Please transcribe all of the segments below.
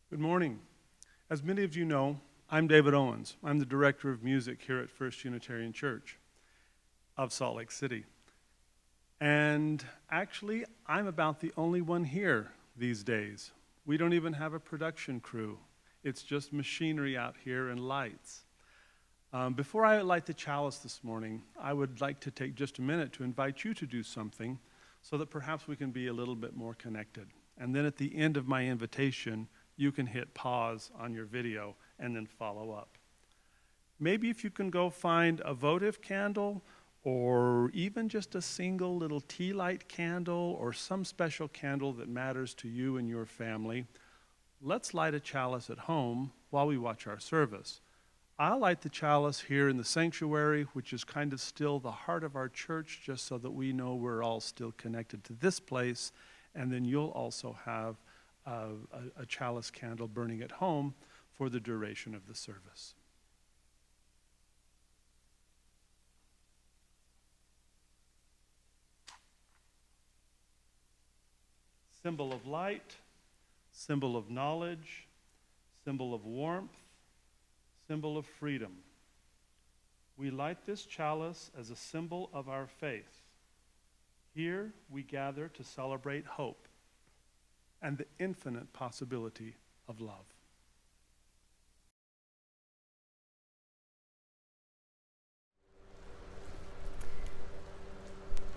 Good morning. As many of you know, I'm David Owens. I'm the Director of Music here at First Unitarian Church of Salt Lake City. And actually, I'm about the only one here these days. We don't even have a production crew. It's just machinery out here and lights. Before I light the chalice this morning, I would like to take just a minute to invite you to do something so that perhaps we can be a little bit more connected. And then at the end of my invitation, you can hit pause on your video and then follow up. Maybe if you can go find a votive candle or even just a single little tea light candle or some special candle that matters to you and your family, let's light a chalice at home while we watch our service. I'll light the chalice here in the sanctuary, which is kind of still the heart of our church, just so that we know we're all still connected to this place, and then you'll also have a chalice candle burning at home for the duration of the service. Symbol of light, symbol of knowledge, symbol of warmth, symbol of freedom. We light this chalice as a symbol of our faith. Here we gather to celebrate hope and the infinite possibility of love.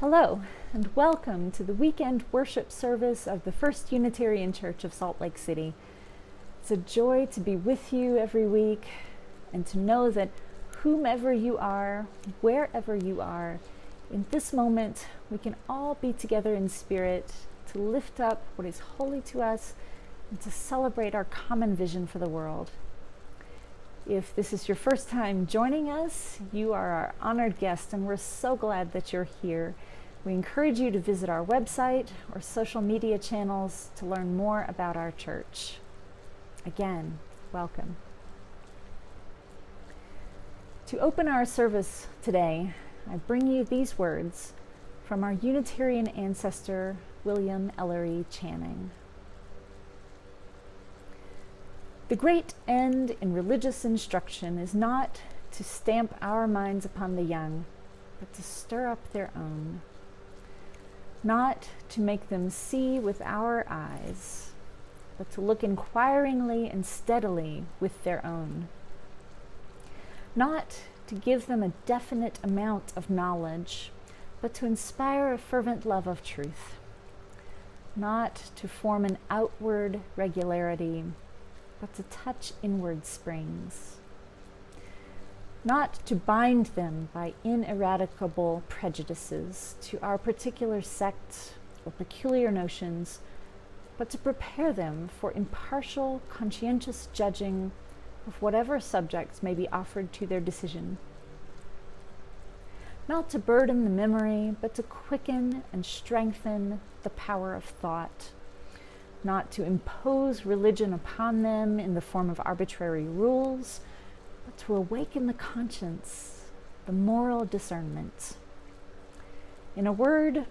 Hello, and welcome to the weekend worship service of the First Unitarian Church of Salt Lake City. It's a joy to be with you every week and to know that whomever you are, wherever you are, in this moment we can all be together in spirit to lift up what is holy to us and to celebrate our common vision for the world. If this is your first time joining us, you are our honored guest, and we're so glad that you're here. We encourage you to visit our website or social media channels to learn more about our church. Again, welcome. To open our service today, I bring you these words from our Unitarian ancestor, William Ellery Channing. The great end in religious instruction is not to stamp our minds upon the young, but to stir up their own. Not to make them see with our eyes, but to look inquiringly and steadily with their own. Not to give them a definite amount of knowledge, but to inspire a fervent love of truth. Not to form an outward regularity, but to touch inward springs. not to bind them by ineradicable prejudices to our particular sect or peculiar notions, but to prepare them for impartial, conscientious judging of whatever subjects may be offered to their decision. Not to burden the memory, but to quicken and strengthen the power of thought. Not to impose religion upon them in the form of arbitrary rules, but to awaken the conscience, the moral discernment. In a word,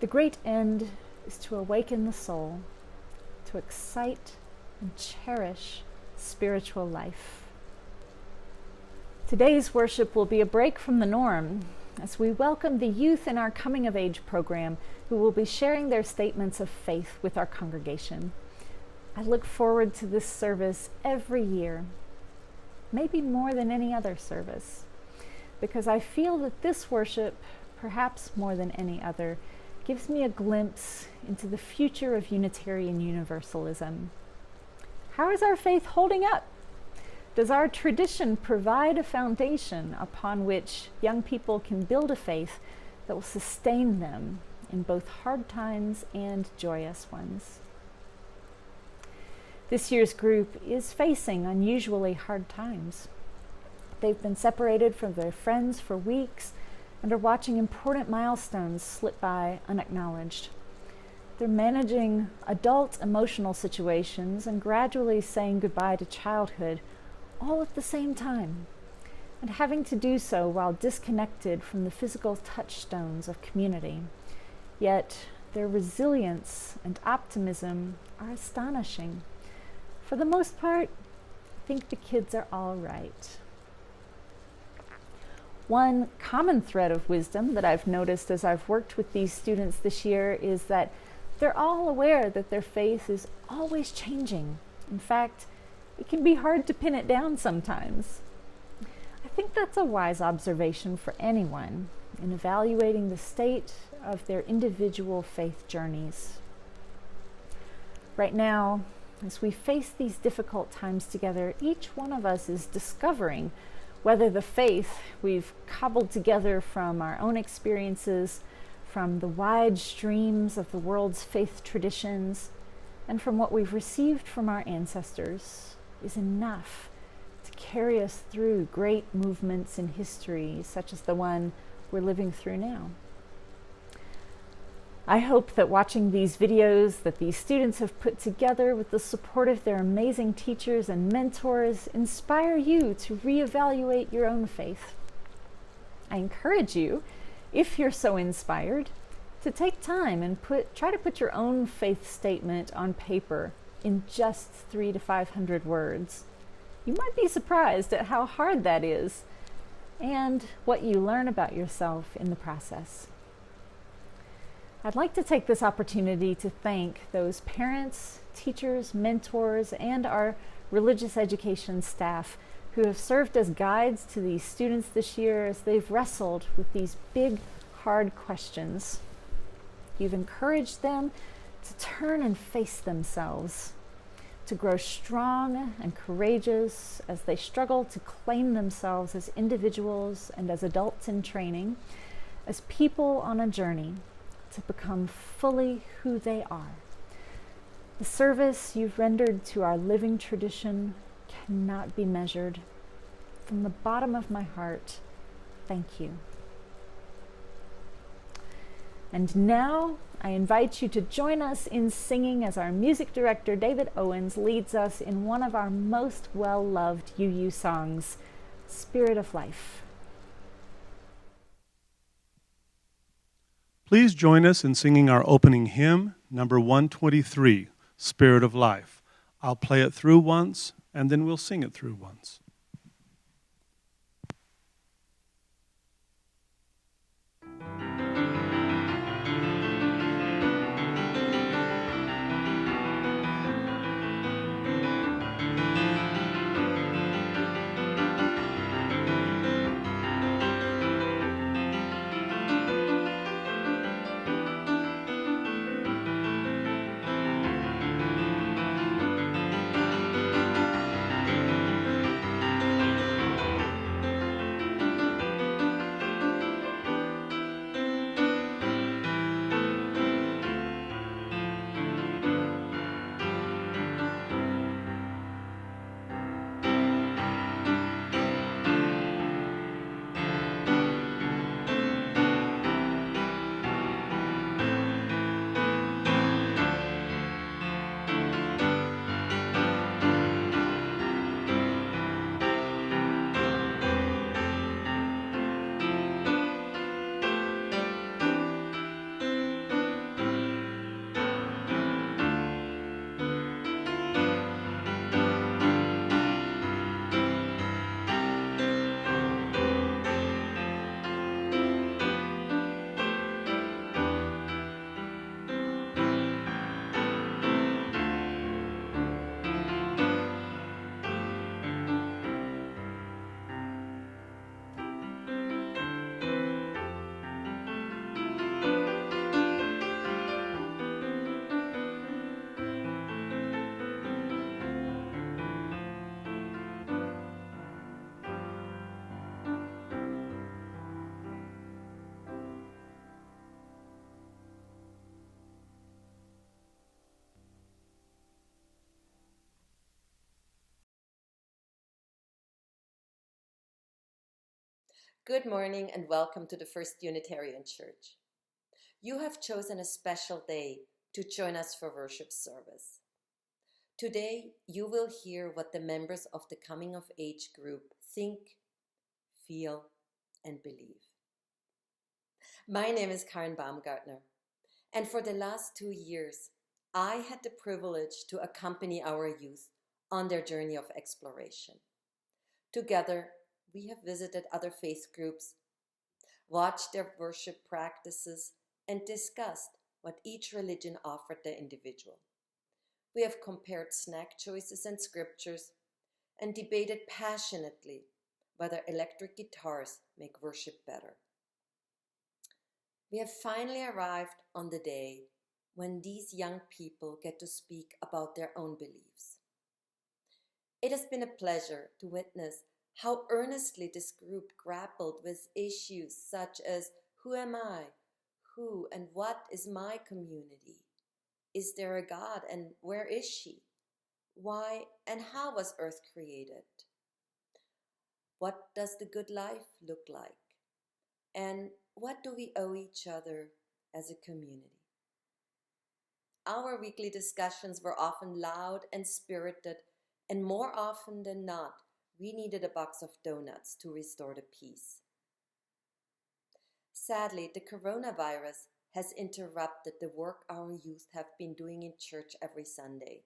the great end is to awaken the soul, to excite and cherish spiritual life. Today's worship will be a break from the norm as we welcome the youth in our Coming of Age program who will be sharing their statements of faith with our congregation. I look forward to this service every year, maybe more than any other service, because I feel that this worship, perhaps more than any other, gives me a glimpse into the future of Unitarian Universalism. How is our faith holding up? Does our tradition provide a foundation upon which young people can build a faith that will sustain them in both hard times and joyous ones? This year's group is facing unusually hard times. They've been separated from their friends for weeks and are watching important milestones slip by unacknowledged. They're managing adult emotional situations and gradually saying goodbye to childhood, all at the same time, and having to do so while disconnected from the physical touchstones of community. Yet their resilience and optimism are astonishing. For the most part, I think the kids are all right. One common thread of wisdom that I've noticed as I've worked with these students this year is that they're all aware that their faith is always changing. In fact, it can be hard to pin it down sometimes. I think that's a wise observation for anyone in evaluating the state of their individual faith journeys. Right now, as we face these difficult times together, each one of us is discovering whether the faith we've cobbled together from our own experiences, from the wide streams of the world's faith traditions, and from what we've received from our ancestors is enough to carry us through great movements in history, such as the one we're living through now. I hope that watching these videos that these students have put together with the support of their amazing teachers and mentors inspire you to reevaluate your own faith. I encourage you, if you're so inspired, to take time and try to put your own faith statement on paper in just 300 to 500 words. You might be surprised at how hard that is and what you learn about yourself in the process. I'd like to take this opportunity to thank those parents, teachers, mentors, and our religious education staff who have served as guides to these students this year as they've wrestled with these big, hard questions. You've encouraged them to turn and face themselves, to grow strong and courageous as they struggle to claim themselves as individuals and as adults in training, as people on a journey to become fully who they are. The service you've rendered to our living tradition cannot be measured. From the bottom of my heart, thank you. And now I invite you to join us in singing as our music director, David Owens, leads us in one of our most well-loved UU songs, Spirit of Life. Please join us in singing our opening hymn, number 123, Spirit of Life. I'll play it through once, and then we'll sing it through once. Good morning and welcome to the First Unitarian Church. You have chosen a special day to join us for worship service. Today, you will hear what the members of the Coming of Age group think, feel, and believe. My name is Karen Baumgartner, and for the last 2 years, I had the privilege to accompany our youth on their journey of exploration. Together, we have visited other faith groups, watched their worship practices, and discussed what each religion offered the individual. We have compared snack choices and scriptures and debated passionately whether electric guitars make worship better. We have finally arrived on the day when these young people get to speak about their own beliefs. It has been a pleasure to witness how earnestly this group grappled with issues such as who am I, who and what is my community, is there a God and where is she, why and how was earth created, what does the good life look like, and what do we owe each other as a community. Our weekly discussions were often loud and spirited, and more often than not, we needed a box of donuts to restore the peace. Sadly, the coronavirus has interrupted the work our youth have been doing in church every Sunday.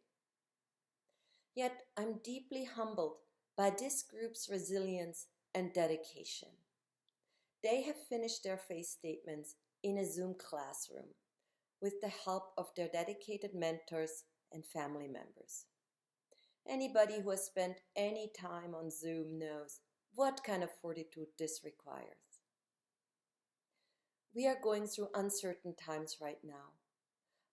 Yet I'm deeply humbled by this group's resilience and dedication. They have finished their faith statements in a Zoom classroom with the help of their dedicated mentors and family members. Anybody who has spent any time on Zoom knows what kind of fortitude this requires. We are going through uncertain times right now,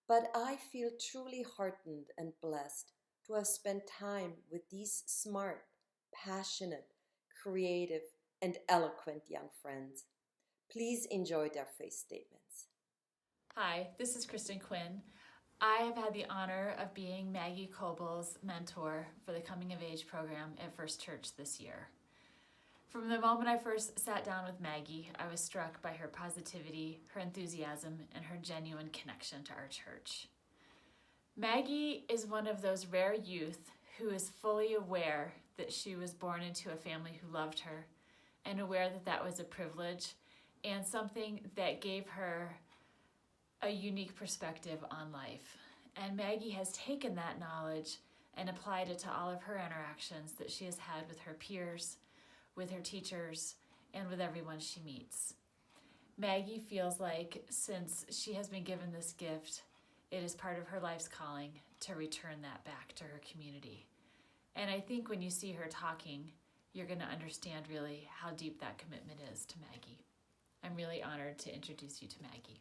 but I feel truly heartened and blessed to have spent time with these smart, passionate, creative, and eloquent young friends. Please enjoy their faith statements. Hi, this is Kristen Quinn. I have had the honor of being Maggie Kobel's mentor for the Coming of Age program at First Church this year. From the moment I first sat down with Maggie, I was struck by her positivity, her enthusiasm, and her genuine connection to our church. Maggie is one of those rare youth who is fully aware that she was born into a family who loved her, and aware that that was a privilege and something that gave her a unique perspective on life. And Maggie has taken that knowledge and applied it to all of her interactions that she has had with her peers, with her teachers, and with everyone she meets. Maggie feels like since she has been given this gift, it is part of her life's calling to return that back to her community. And I think when you see her talking, you're going to understand really how deep that commitment is to Maggie. I'm really honored to introduce you to Maggie.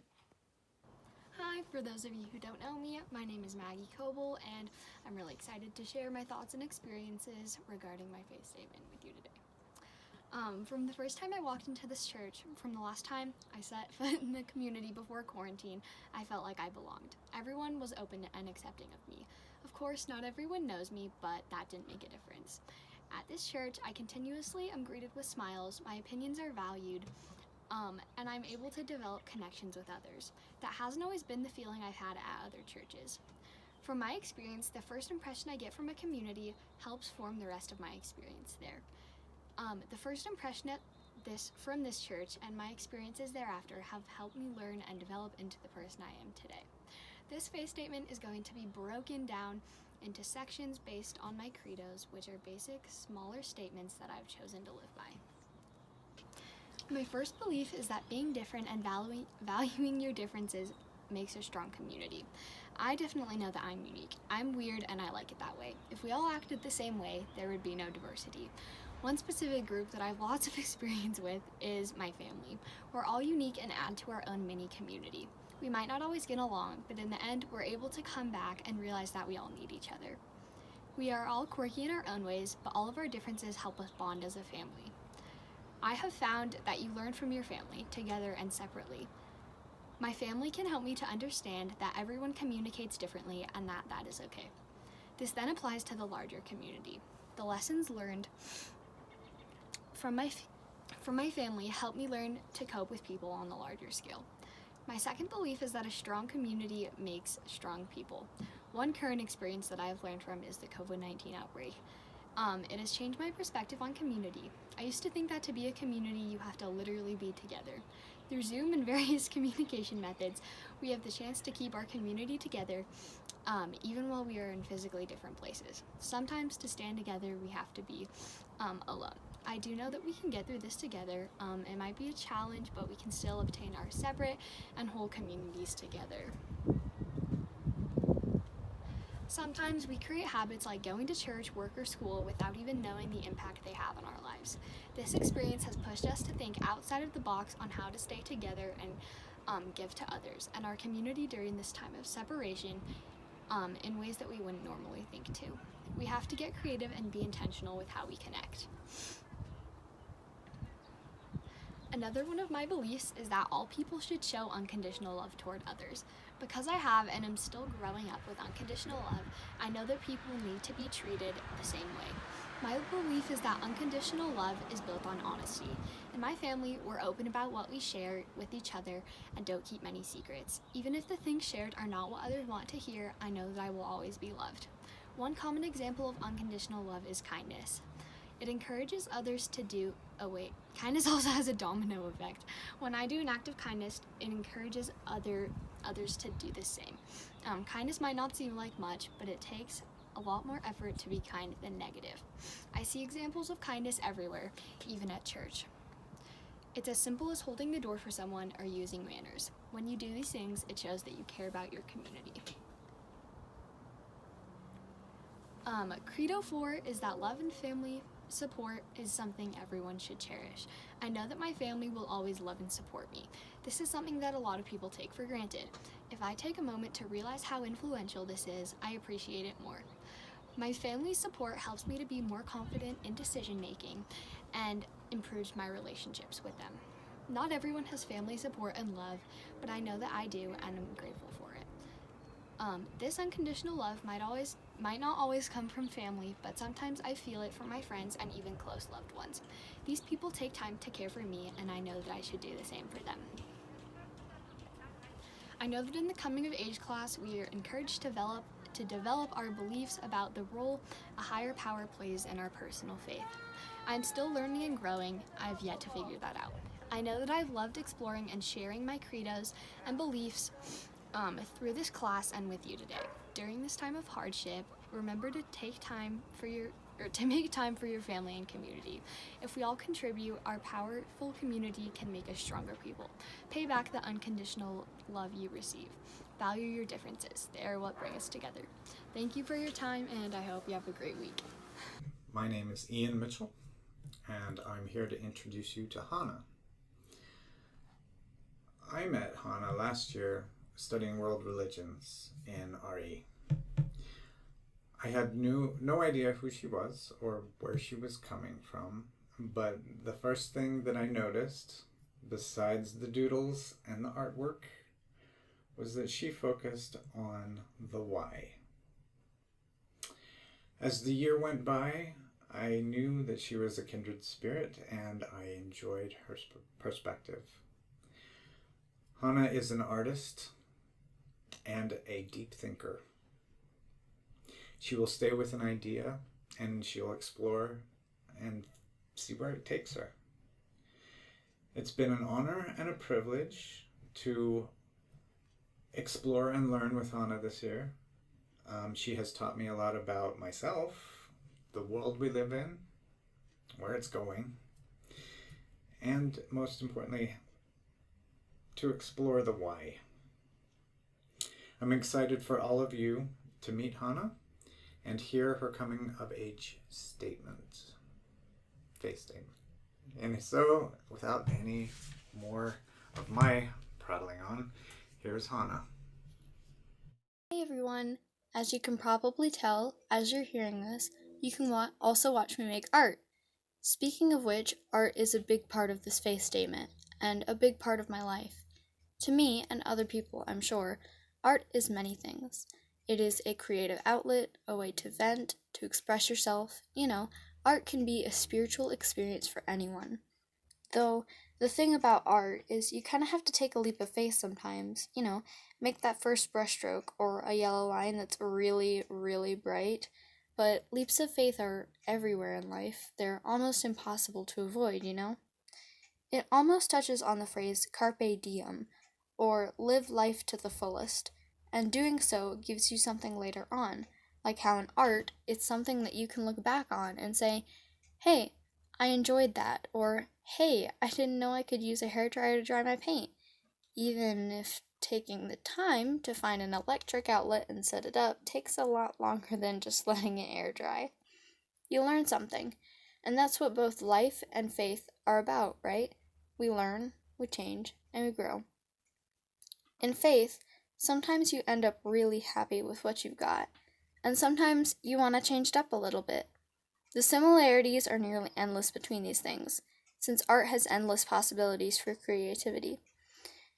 Hi, for those of you who don't know me, my name is Maggie Kobel, and I'm really excited to share my thoughts and experiences regarding my faith statement with you today. From the first time I walked into this church, from the last time I set foot in the community before quarantine, I felt like I belonged. Everyone was open and accepting of me. Of course, not everyone knows me, but that didn't make a difference. At this church, I continuously am greeted with smiles, my opinions are valued, and I'm able to develop connections with others. That hasn't always been the feeling I've had at other churches. From my experience, the first impression I get from a community helps form the rest of my experience there. The first impression from this church and my experiences thereafter have helped me learn and develop into the person I am today. This faith statement is going to be broken down into sections based on my credos, which are basic, smaller statements that I've chosen to live by. My first belief is that being different and valuing your differences makes a strong community. I definitely know that I'm unique. I'm weird and I like it that way. If we all acted the same way, there would be no diversity. One specific group that I have lots of experience with is my family. We're all unique and add to our own mini community. We might not always get along, but in the end, we're able to come back and realize that we all need each other. We are all quirky in our own ways, but all of our differences help us bond as a family. I have found that you learn from your family, together and separately. My family can help me to understand that everyone communicates differently and that that is okay. This then applies to the larger community. The lessons learned from my from my family helped me learn to cope with people on the larger scale. My second belief is that a strong community makes strong people. One current experience that I have learned from is the COVID-19 outbreak. It has changed my perspective on community. I used to think that to be a community, you have to literally be together. Through Zoom and various communication methods, we have the chance to keep our community together, even while we are in physically different places. Sometimes to stand together, we have to be alone. I do know that we can get through this together. It might be a challenge, but we can still obtain our separate and whole communities together. Sometimes we create habits like going to church, work, or school without even knowing the impact they have on our lives. This experience has pushed us to think outside of the box on how to stay together and give to others and our community during this time of separation in ways that we wouldn't normally think to. We have to get creative and be intentional with how we connect. Another one of my beliefs is that all people should show unconditional love toward others. Because I have and am still growing up with unconditional love, I know that people need to be treated the same way. My belief is that unconditional love is built on honesty. In my family, we're open about what we share with each other and don't keep many secrets. Even if the things shared are not what others want to hear, I know that I will always be loved. One common example of unconditional love is kindness. It encourages others to do, kindness also has a domino effect. When I do an act of kindness, it encourages others to do the same. Kindness might not seem like much, but it takes a lot more effort to be kind than negative. I see examples of kindness everywhere, even at church. It's as simple as holding the door for someone or using manners. When you do these things, it shows that you care about your community. Credo 4 is that love and family support is something everyone should cherish. I know that my family will always love and support me. This is something that a lot of people take for granted. If I take a moment to realize how influential this is, I appreciate it more. My family's support helps me to be more confident in decision making and improves my relationships with them. Not everyone has family support and love, but I know that I do and I'm grateful for it. This unconditional love might not always come from family, but sometimes I feel it from my friends and even close loved ones. These people take time to care for me, and I know that I should do the same for them. I know that in the coming of age class, we are encouraged to develop our beliefs about the role a higher power plays in our personal faith. I'm still learning and growing. I've yet to figure that out. I know that I've loved exploring and sharing my credos and beliefs through this class and with you today. During this time of hardship, remember to make time for your family and community. If we all contribute, our powerful community can make us stronger people. Pay back the unconditional love you receive. Value your differences. They are what bring us together. Thank you for your time, and I hope you have a great week. My name is Ian Mitchell, and I'm here to introduce you to Hannah. I met Hannah last year studying world religions in RE. I had no idea who she was or where she was coming from, but the first thing that I noticed, besides the doodles and the artwork, was that she focused on the why. As the year went by, I knew that she was a kindred spirit, and I enjoyed her perspective. Hannah is an artist and a deep thinker. She will stay with an idea and she'll explore and see where it takes her. It's been an honor and a privilege to explore and learn with Hannah this year. She has taught me a lot about myself, the world we live in, where it's going, and most importantly, to explore the why. I'm excited for all of you to meet Hannah and hear her coming of age faith statement. And so, without any more of my prattling on, here's Hannah. Hey everyone! As you can probably tell, as you're hearing this, you can also watch me make art. Speaking of which, art is a big part of this faith statement, and a big part of my life. To me, and other people, I'm sure, art is many things. It is a creative outlet, a way to vent, to express yourself. Art can be a spiritual experience for anyone. Though the thing about art is you kind of have to take a leap of faith sometimes, make that first brushstroke or a yellow line that's really, really bright. But leaps of faith are everywhere in life. They're almost impossible to avoid, It almost touches on the phrase carpe diem, or live life to the fullest, and doing so gives you something later on, like how in art, it's something that you can look back on and say, hey, I enjoyed that, or hey, I didn't know I could use a hairdryer to dry my paint, even if taking the time to find an electric outlet and set it up takes a lot longer than just letting it air dry. You learn something, and that's what both life and faith are about, right? We learn, we change, and we grow. In faith, sometimes you end up really happy with what you've got, and sometimes you want to change it up a little bit. The similarities are nearly endless between these things, since art has endless possibilities for creativity.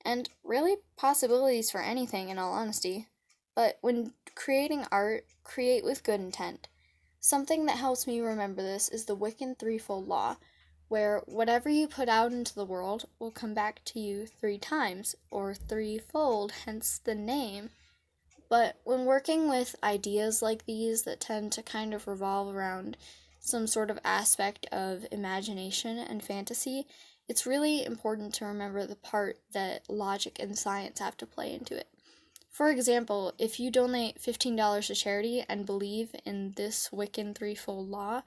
And really possibilities for anything, in all honesty. But when creating art, create with good intent. Something that helps me remember this is the Wiccan threefold law, where whatever you put out into the world will come back to you 3 times, or threefold, hence the name. But when working with ideas like these that tend to kind of revolve around some sort of aspect of imagination and fantasy, it's really important to remember the part that logic and science have to play into it. For example, if you donate $15 to charity and believe in this Wiccan threefold law,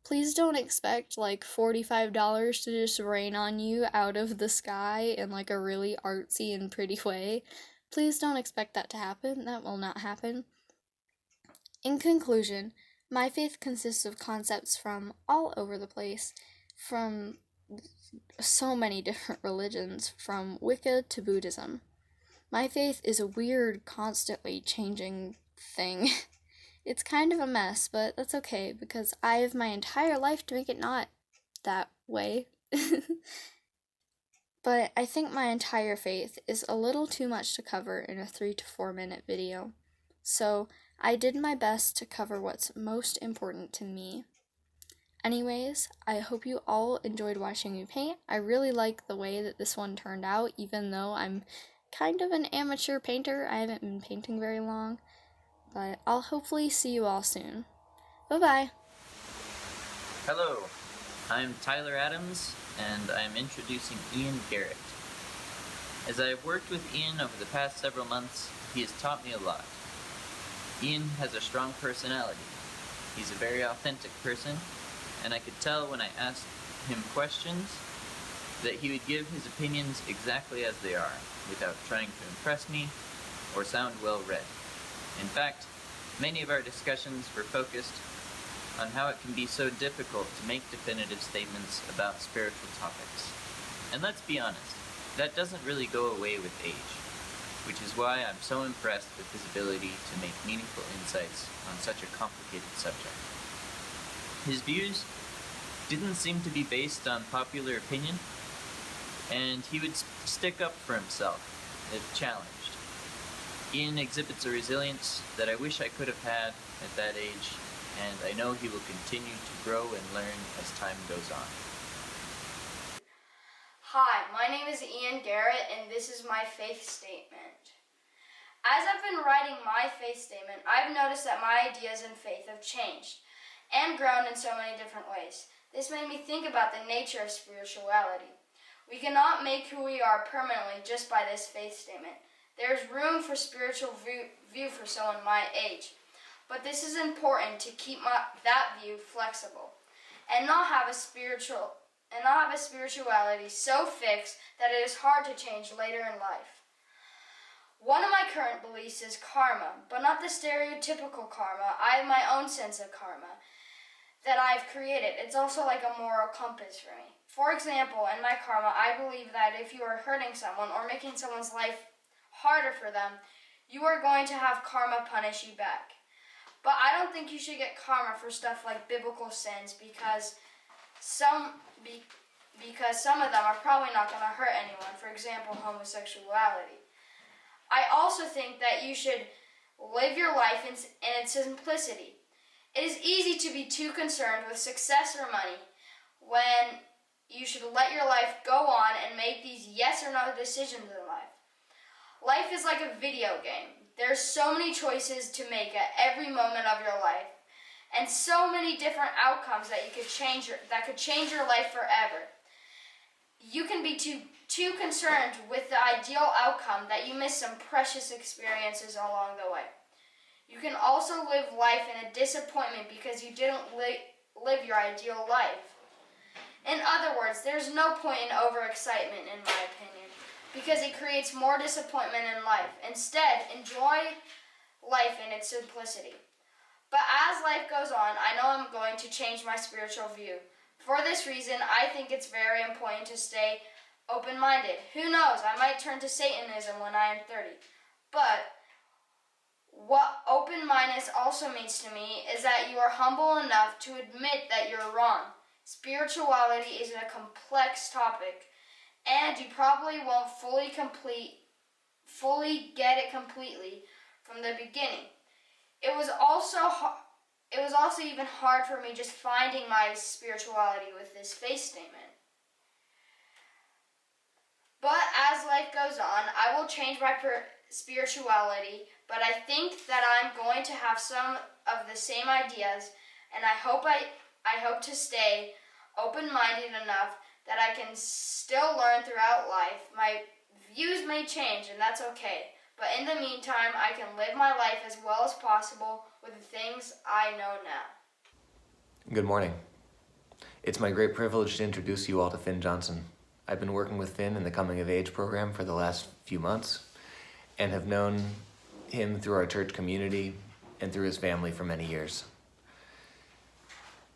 please don't expect $45 to just rain on you out of the sky in a really artsy and pretty way. Please don't expect that to happen. That will not happen. In conclusion, my faith consists of concepts from all over the place, from so many different religions, from Wicca to Buddhism. My faith is a weird, constantly changing thing. It's kind of a mess, but that's okay, because I have my entire life to make it not that way. But I think my entire faith is a little too much to cover in a 3 to 4 minute video. So I did my best to cover what's most important to me. Anyways, I hope you all enjoyed watching me paint. I really like the way that this one turned out, even though I'm kind of an amateur painter. I haven't been painting very long, but I'll hopefully see you all soon. Bye-bye! Hello, I'm Tyler Adams, and I'm introducing Ian Garrett. As I have worked with Ian over the past several months, he has taught me a lot. Ian has a strong personality. He's a very authentic person, and I could tell when I asked him questions that he would give his opinions exactly as they are, without trying to impress me or sound well-read. In fact, many of our discussions were focused on how it can be so difficult to make definitive statements about spiritual topics. And let's be honest, that doesn't really go away with age, which is why I'm so impressed with his ability to make meaningful insights on such a complicated subject. His views didn't seem to be based on popular opinion, and he would stick up for himself if challenged. Ian exhibits a resilience that I wish I could have had at that age, and I know he will continue to grow and learn as time goes on. Hi, my name is Ian Garrett, and this is my faith statement. As I've been writing my faith statement, I've noticed that my ideas in faith have changed and grown in so many different ways. This made me think about the nature of spirituality. We cannot make who we are permanently just by this faith statement. There's room for spiritual view for someone my age, but this is important to keep that view flexible and not have a spirituality so fixed that it is hard to change later in life. One of my current beliefs is karma, but not the stereotypical karma. I have my own sense of karma that I've created. It's also like a moral compass for me. For example, in my karma, I believe that if you are hurting someone or making someone's life harder for them, you are going to have karma punish you back. But I don't think you should get karma for stuff like biblical sins because some of them are probably not going to hurt anyone. For example, homosexuality. I also think that you should live your life in its simplicity. It is easy to be too concerned with success or money when you should let your life go on and make these yes or no decisions in life. Life is like a video game. There's so many choices to make at every moment of your life, and so many different outcomes that could change your life forever. You can be too concerned with the ideal outcome that you miss some precious experiences along the way. You can also live life in a disappointment because you didn't live your ideal life. In other words, there's no point in overexcitement, in my opinion, because it creates more disappointment in life. Instead, enjoy life in its simplicity. But as life goes on, I know I'm going to change my spiritual view. For this reason, I think it's very important to stay open-minded. Who knows, I might turn to Satanism when I am 30. But what open-mindedness also means to me is that you are humble enough to admit that you're wrong. Spirituality is a complex topic, and you probably won't fully get it completely from the beginning. It was also even hard for me just finding my spirituality with this faith statement. But as life goes on, I will change my spirituality, but I think that I'm going to have some of the same ideas, and I hope to stay open-minded enough that I can still learn throughout life. My views may change, and that's okay. But in the meantime, I can live my life as well as possible with the things I know now. Good morning. It's my great privilege to introduce you all to Finn Johnson. I've been working with Finn in the Coming of Age program for the last few months and have known him through our church community and through his family for many years.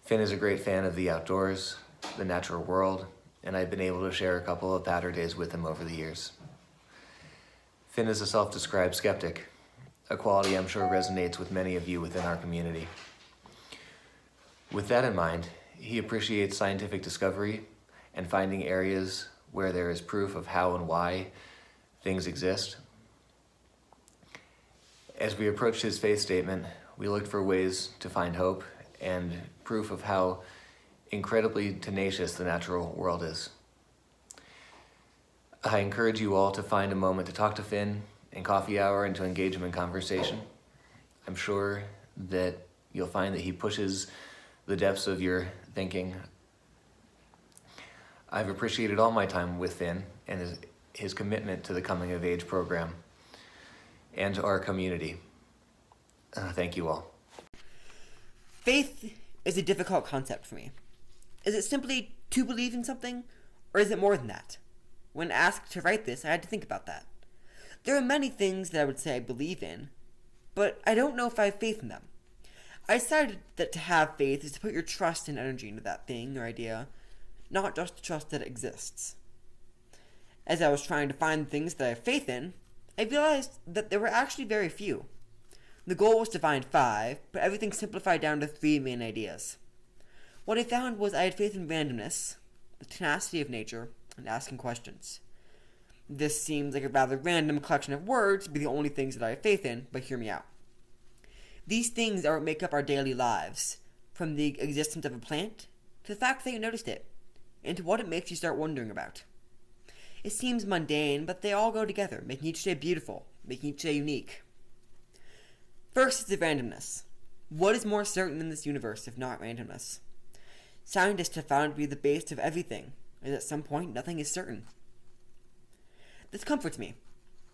Finn is a great fan of the outdoors, the natural world, and I've been able to share a couple of Patter days with him over the years. Finn is a self-described skeptic, a quality I'm sure resonates with many of you within our community. With that in mind, he appreciates scientific discovery and finding areas where there is proof of how and why things exist. As we approached his faith statement, we looked for ways to find hope and proof of how incredibly tenacious the natural world is. I encourage you all to find a moment to talk to Finn in coffee hour and to engage him in conversation. I'm sure that you'll find that he pushes the depths of your thinking. I've appreciated all my time with Finn and his commitment to the Coming of Age program and to our community. Thank you all. Faith is a difficult concept for me. Is it simply to believe in something, or is it more than that? When asked to write this, I had to think about that. There are many things that I would say I believe in, but I don't know if I have faith in them. I decided that to have faith is to put your trust and energy into that thing or idea, not just to trust that it exists. As I was trying to find things that I have faith in, I realized that there were actually very few. The goal was to find 5, but everything simplified down to 3 main ideas. What I found was I had faith in randomness, the tenacity of nature, and asking questions. This seems like a rather random collection of words to be the only things that I have faith in, but hear me out. These things are what make up our daily lives, from the existence of a plant to the fact that you noticed it, and to what it makes you start wondering about. It seems mundane, but they all go together, making each day beautiful, making each day unique. First is the randomness. What is more certain in this universe if not randomness? Scientists have found it to be the base of everything, as at some point nothing is certain. This comforts me,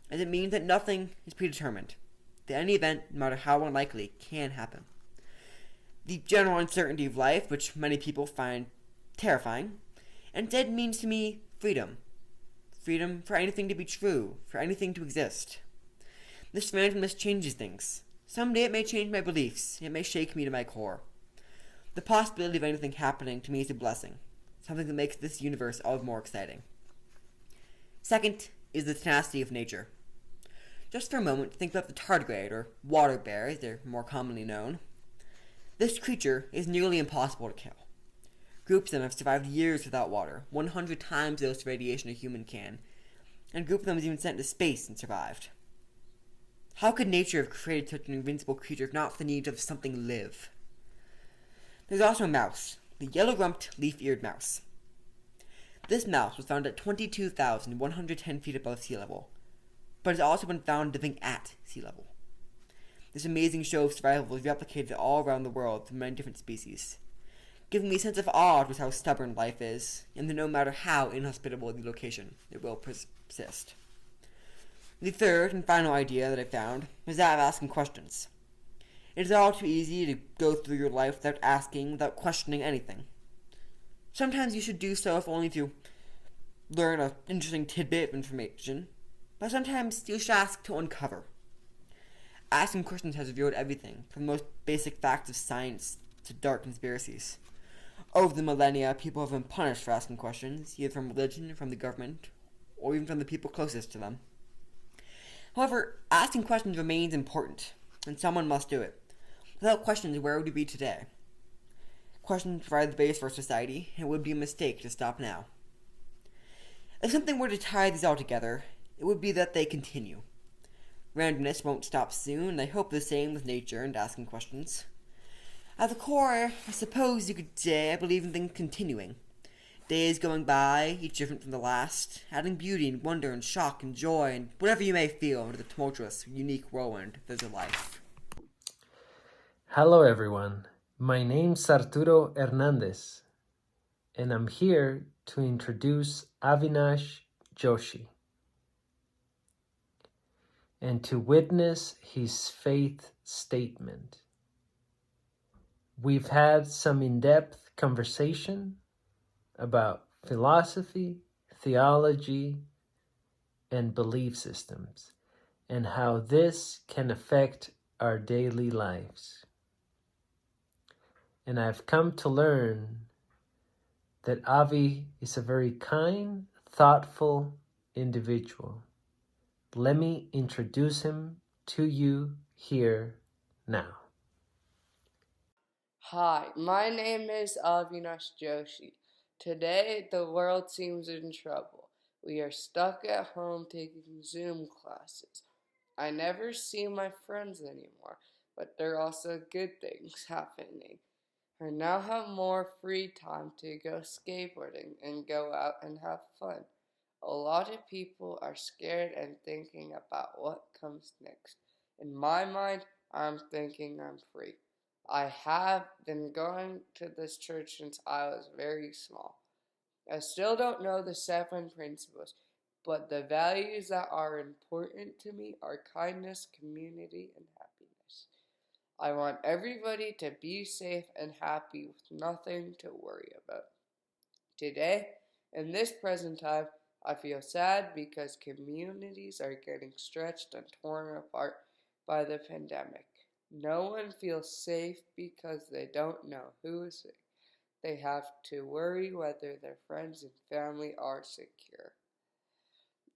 as it means that nothing is predetermined, that any event, no matter how unlikely, can happen. The general uncertainty of life, which many people find terrifying, instead means to me freedom. Freedom for anything to be true, for anything to exist. This randomness changes things. Someday it may change my beliefs, it may shake me to my core. The possibility of anything happening to me is a blessing, something that makes this universe all the more exciting. Second is the tenacity of nature. Just for a moment, think about the tardigrade, or water bear as they're more commonly known. This creature is nearly impossible to kill. Groups of them have survived years without water, 100 times the dose of radiation a human can, and a group of them was even sent to space and survived. How could nature have created such an invincible creature if not for the need of something live? There's also a mouse, the yellow-rumped, leaf-eared mouse. This mouse was found at 22,110 feet above sea level, but has also been found living at sea level. This amazing show of survival is replicated all around the world through many different species, giving me a sense of awe with how stubborn life is, and that no matter how inhospitable the location, it will persist. The third and final idea that I found was that of asking questions. It is all too easy to go through your life without asking, without questioning anything. Sometimes you should do so if only to learn an interesting tidbit of information, but sometimes you should ask to uncover. Asking questions has revealed everything, from the most basic facts of science to dark conspiracies. Over the millennia, people have been punished for asking questions, either from religion, from the government, or even from the people closest to them. However, asking questions remains important, and someone must do it. Without questions, where would we be today? Questions provide the base for society, and it would be a mistake to stop now. If something were to tie these all together, it would be that they continue. Randomness won't stop soon, and I hope the same with nature and asking questions. At the core, I suppose you could say I believe in things continuing. Days going by, each different from the last, adding beauty and wonder and shock and joy and whatever you may feel into the tumultuous, unique whirlwind that is your life. Hello everyone, my name's Arturo Hernandez, and I'm here to introduce Avinash Joshi and to witness his faith statement. We've had some in-depth conversation about philosophy, theology, and belief systems, and how this can affect our daily lives. And I've come to learn that Avi is a very kind, thoughtful individual. Let me introduce him to you here now. Hi, my name is Avinash Joshi. Today, the world seems in trouble. We are stuck at home taking Zoom classes. I never see my friends anymore, but there are also good things happening. I now have more free time to go skateboarding and go out and have fun. A lot of people are scared and thinking about what comes next. In my mind, I'm thinking I'm free. I have been going to this church since I was very small. I still don't know the 7 principles, but the values that are important to me are kindness, community, and happiness. I want everybody to be safe and happy with nothing to worry about. Today, in this present time, I feel sad because communities are getting stretched and torn apart by the pandemic. No one feels safe because they don't know who is sick. They have to worry whether their friends and family are secure.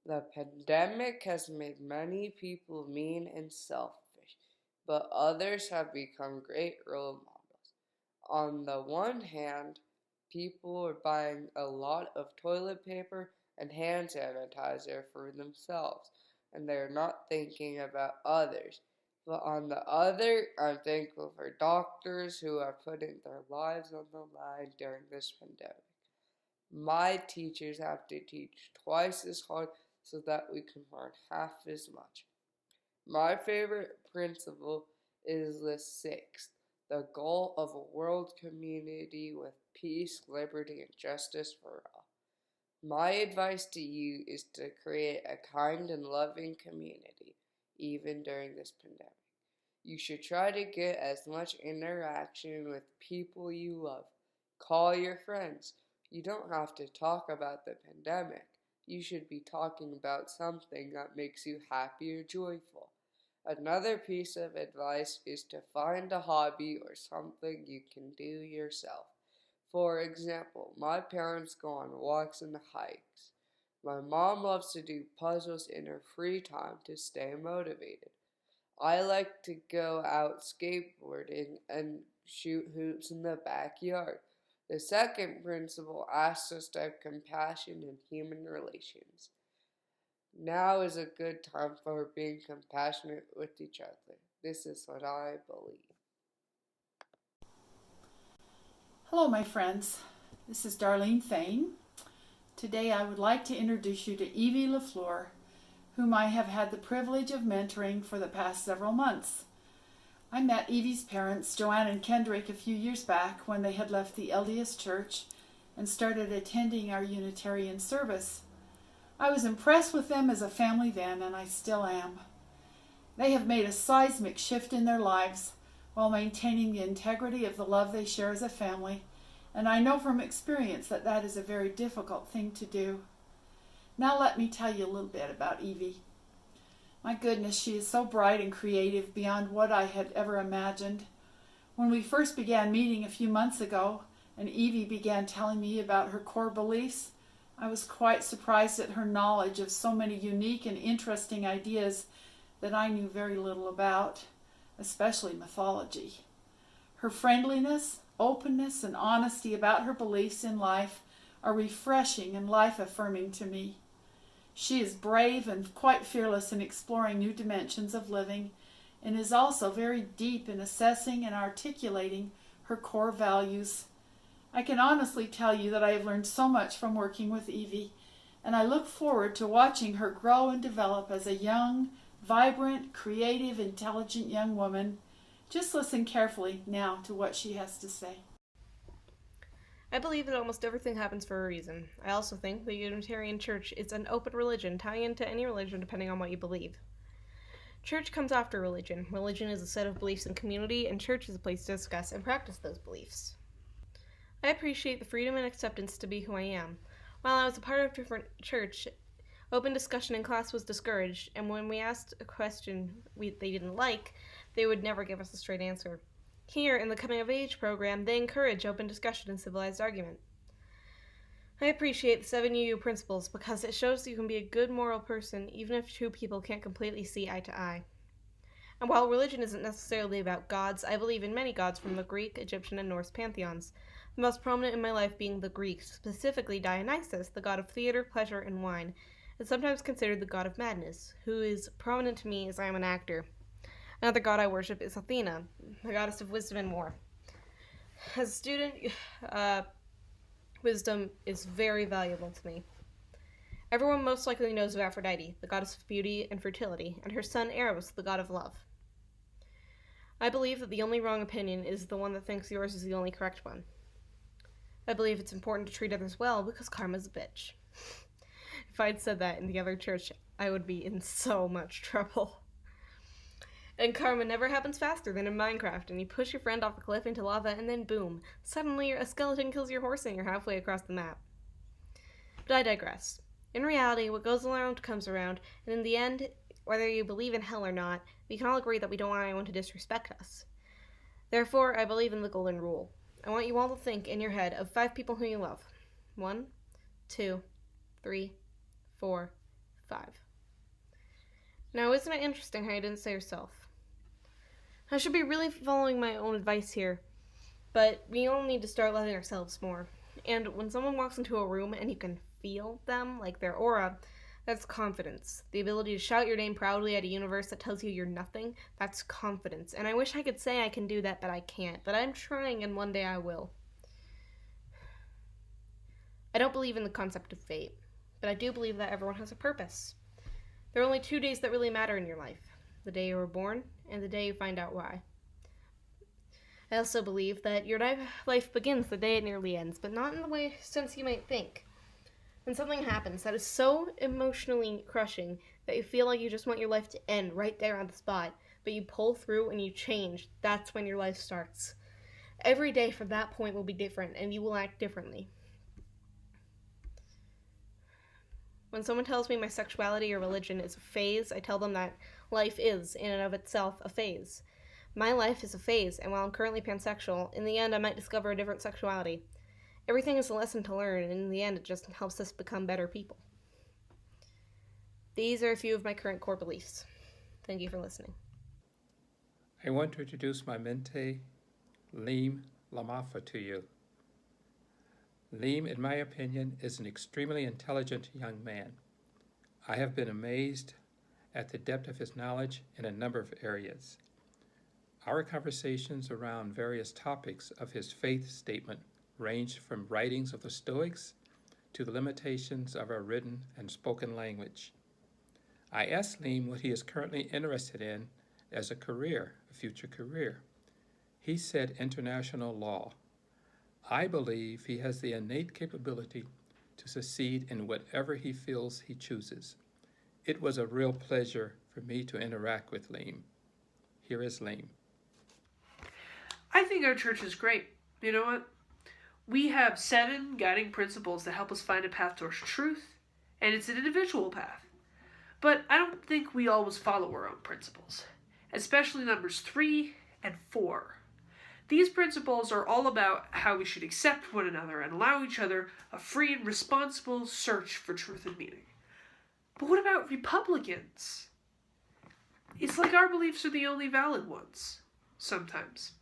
The pandemic has made many people mean and selfish, but others have become great role models. On the one hand, people are buying a lot of toilet paper and hand sanitizer for themselves, and they're not thinking about others. But on the other, I'm thankful for doctors who are putting their lives on the line during this pandemic. My teachers have to teach twice as hard so that we can learn half as much. My favorite principle is the 6th, the goal of a world community with peace, liberty, and justice for all. My advice to you is to create a kind and loving community, even during this pandemic. You should try to get as much interaction with people you love. Call your friends. You don't have to talk about the pandemic. You should be talking about something that makes you happy or joyful. Another piece of advice is to find a hobby or something you can do yourself. For example, my parents go on walks and hikes. My mom loves to do puzzles in her free time to stay motivated. I like to go out skateboarding and shoot hoops in the backyard. The second principle asks us to have compassion in human relations. Now is a good time for being compassionate with each other. This is what I believe. Hello, my friends. This is Darlene Fain. Today I would like to introduce you to Evie LaFleur, whom I have had the privilege of mentoring for the past several months. I met Evie's parents, Joanne and Kendrick, a few years back when they had left the LDS Church and started attending our Unitarian service. I was impressed with them as a family then, and I still am. They have made a seismic shift in their lives while maintaining the integrity of the love they share as a family, and I know from experience that that is a very difficult thing to do. Now let me tell you a little bit about Evie. My goodness, she is so bright and creative beyond what I had ever imagined. When we first began meeting a few months ago, and Evie began telling me about her core beliefs, I was quite surprised at her knowledge of so many unique and interesting ideas that I knew very little about, especially mythology. Her friendliness, openness, and honesty about her beliefs in life are refreshing and life-affirming to me. She is brave and quite fearless in exploring new dimensions of living, and is also very deep in assessing and articulating her core values. I can honestly tell you that I have learned so much from working with Evie, and I look forward to watching her grow and develop as a young, vibrant, creative, intelligent young woman. Just listen carefully now to what she has to say. I believe that almost everything happens for a reason. I also think the Unitarian Church is an open religion, tying into any religion depending on what you believe. Church comes after religion. Religion is a set of beliefs and community, and church is a place to discuss and practice those beliefs. I appreciate the freedom and acceptance to be who I am. While I was a part of a different church, open discussion in class was discouraged, and when we asked a question they didn't like, they would never give us a straight answer. Here, in the Coming of Age program, they encourage open discussion and civilized argument. I appreciate the 7UU principles because it shows you can be a good moral person even if two people can't completely see eye to eye. And while religion isn't necessarily about gods, I believe in many gods from the Greek, Egyptian, and Norse pantheons, the most prominent in my life being the Greek, specifically Dionysus, the god of theater, pleasure, and wine, and sometimes considered the god of madness, who is prominent to me as I am an actor. Another god I worship is Athena, the goddess of wisdom and war. As a student, wisdom is very valuable to me. Everyone most likely knows of Aphrodite, the goddess of beauty and fertility, and her son Eros, the god of love. I believe that the only wrong opinion is the one that thinks yours is the only correct one. I believe it's important to treat others well because karma's a bitch. If I'd said that in the other church, I would be in so much trouble. And karma never happens faster than in Minecraft, and you push your friend off a cliff into lava, and then boom, suddenly a skeleton kills your horse and you're halfway across the map. But I digress. In reality, what goes around comes around, and in the end, whether you believe in hell or not, we can all agree that we don't want anyone to disrespect us. Therefore, I believe in the golden rule. I want you all to think in your head of 5 people whom you love. 1, 2, 3, 4, 5. Now, isn't it interesting how you didn't say yourself? I should be really following my own advice here, but we all need to start loving ourselves more. And when someone walks into a room and you can feel them, like their aura, that's confidence. The ability to shout your name proudly at a universe that tells you you're nothing, that's confidence. And I wish I could say I can do that, but I can't. But I'm trying, and one day I will. I don't believe in the concept of fate, but I do believe that everyone has a purpose. There are only 2 days that really matter in your life. The day you were born, and the day you find out why. I also believe that your life begins the day it nearly ends, but not in the sense you might think. When something happens that is so emotionally crushing that you feel like you just want your life to end right there on the spot, but you pull through and you change, that's when your life starts. Every day from that point will be different, and you will act differently. When someone tells me my sexuality or religion is a phase, I tell them that life is, in and of itself, a phase. My life is a phase, and while I'm currently pansexual, in the end I might discover a different sexuality. Everything is a lesson to learn, and in the end it just helps us become better people. These are a few of my current core beliefs. Thank you for listening. I want to introduce my mentee, Liam Lamafa, to you. Liam, in my opinion, is an extremely intelligent young man. I have been amazed at the depth of his knowledge in a number of areas. Our conversations around various topics of his faith statement ranged from writings of the Stoics to the limitations of our written and spoken language. I asked Liam what he is currently interested in as a future career. He said international law. I believe he has the innate capability to succeed in whatever he feels he chooses. It was a real pleasure for me to interact with Liam. Here is Liam. I think our church is great. You know what? We have 7 guiding principles that help us find a path towards truth, and it's an individual path. But I don't think we always follow our own principles, especially numbers 3 and 4. These principles are all about how we should accept one another and allow each other a free and responsible search for truth and meaning. But what about Republicans? It's like our beliefs are the only valid ones, sometimes.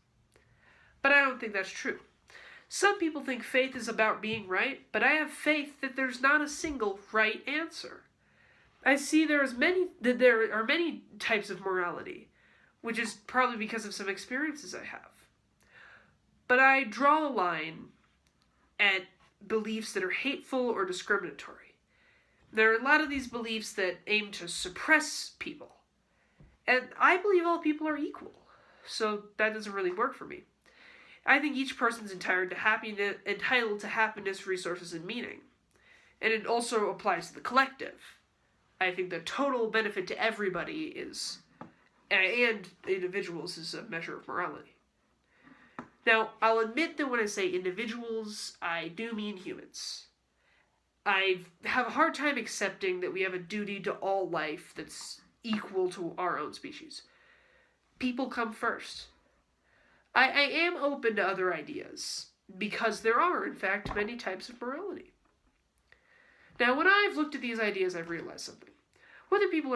But I don't think that's true. Some people think faith is about being right, but I have faith that there's not a single right answer. I see there are many types of morality, which is probably because of some experiences I have. But I draw the line at beliefs that are hateful or discriminatory. There are a lot of these beliefs that aim to suppress people. And I believe all people are equal, so that doesn't really work for me. I think each person's entitled to happiness, resources, and meaning. And it also applies to the collective. I think the total benefit to everybody and individuals is a measure of morality. Now, I'll admit that when I say individuals, I do mean humans. I have a hard time accepting that we have a duty to all life that's equal to our own species. People come first. I am open to other ideas, because there are, in fact, many types of morality. Now, when I've looked at these ideas, I've realized something. Whether people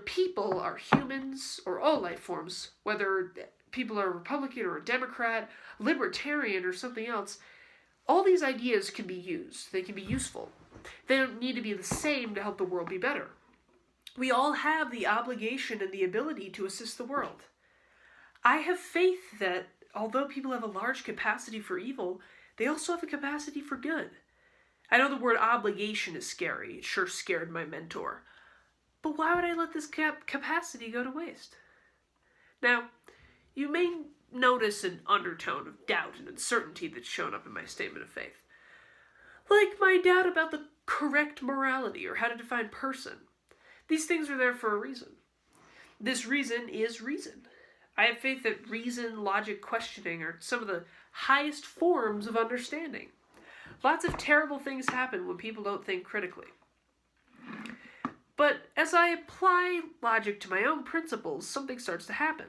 people are humans or all life forms, whether people are a Republican or a Democrat, libertarian or something else, all these ideas can be used. They can be useful. They don't need to be the same to help the world be better. We all have the obligation and the ability to assist the world. I have faith that although people have a large capacity for evil, they also have a capacity for good. I know the word obligation is scary. It sure scared my mentor. But why would I let this capacity go to waste? Now, you may notice an undertone of doubt and uncertainty that's shown up in my statement of faith. Like my doubt about the correct morality or how to define person. These things are there for a reason. This reason is reason. I have faith that reason, logic, questioning are some of the highest forms of understanding. Lots of terrible things happen when people don't think critically. But as I apply logic to my own principles, something starts to happen.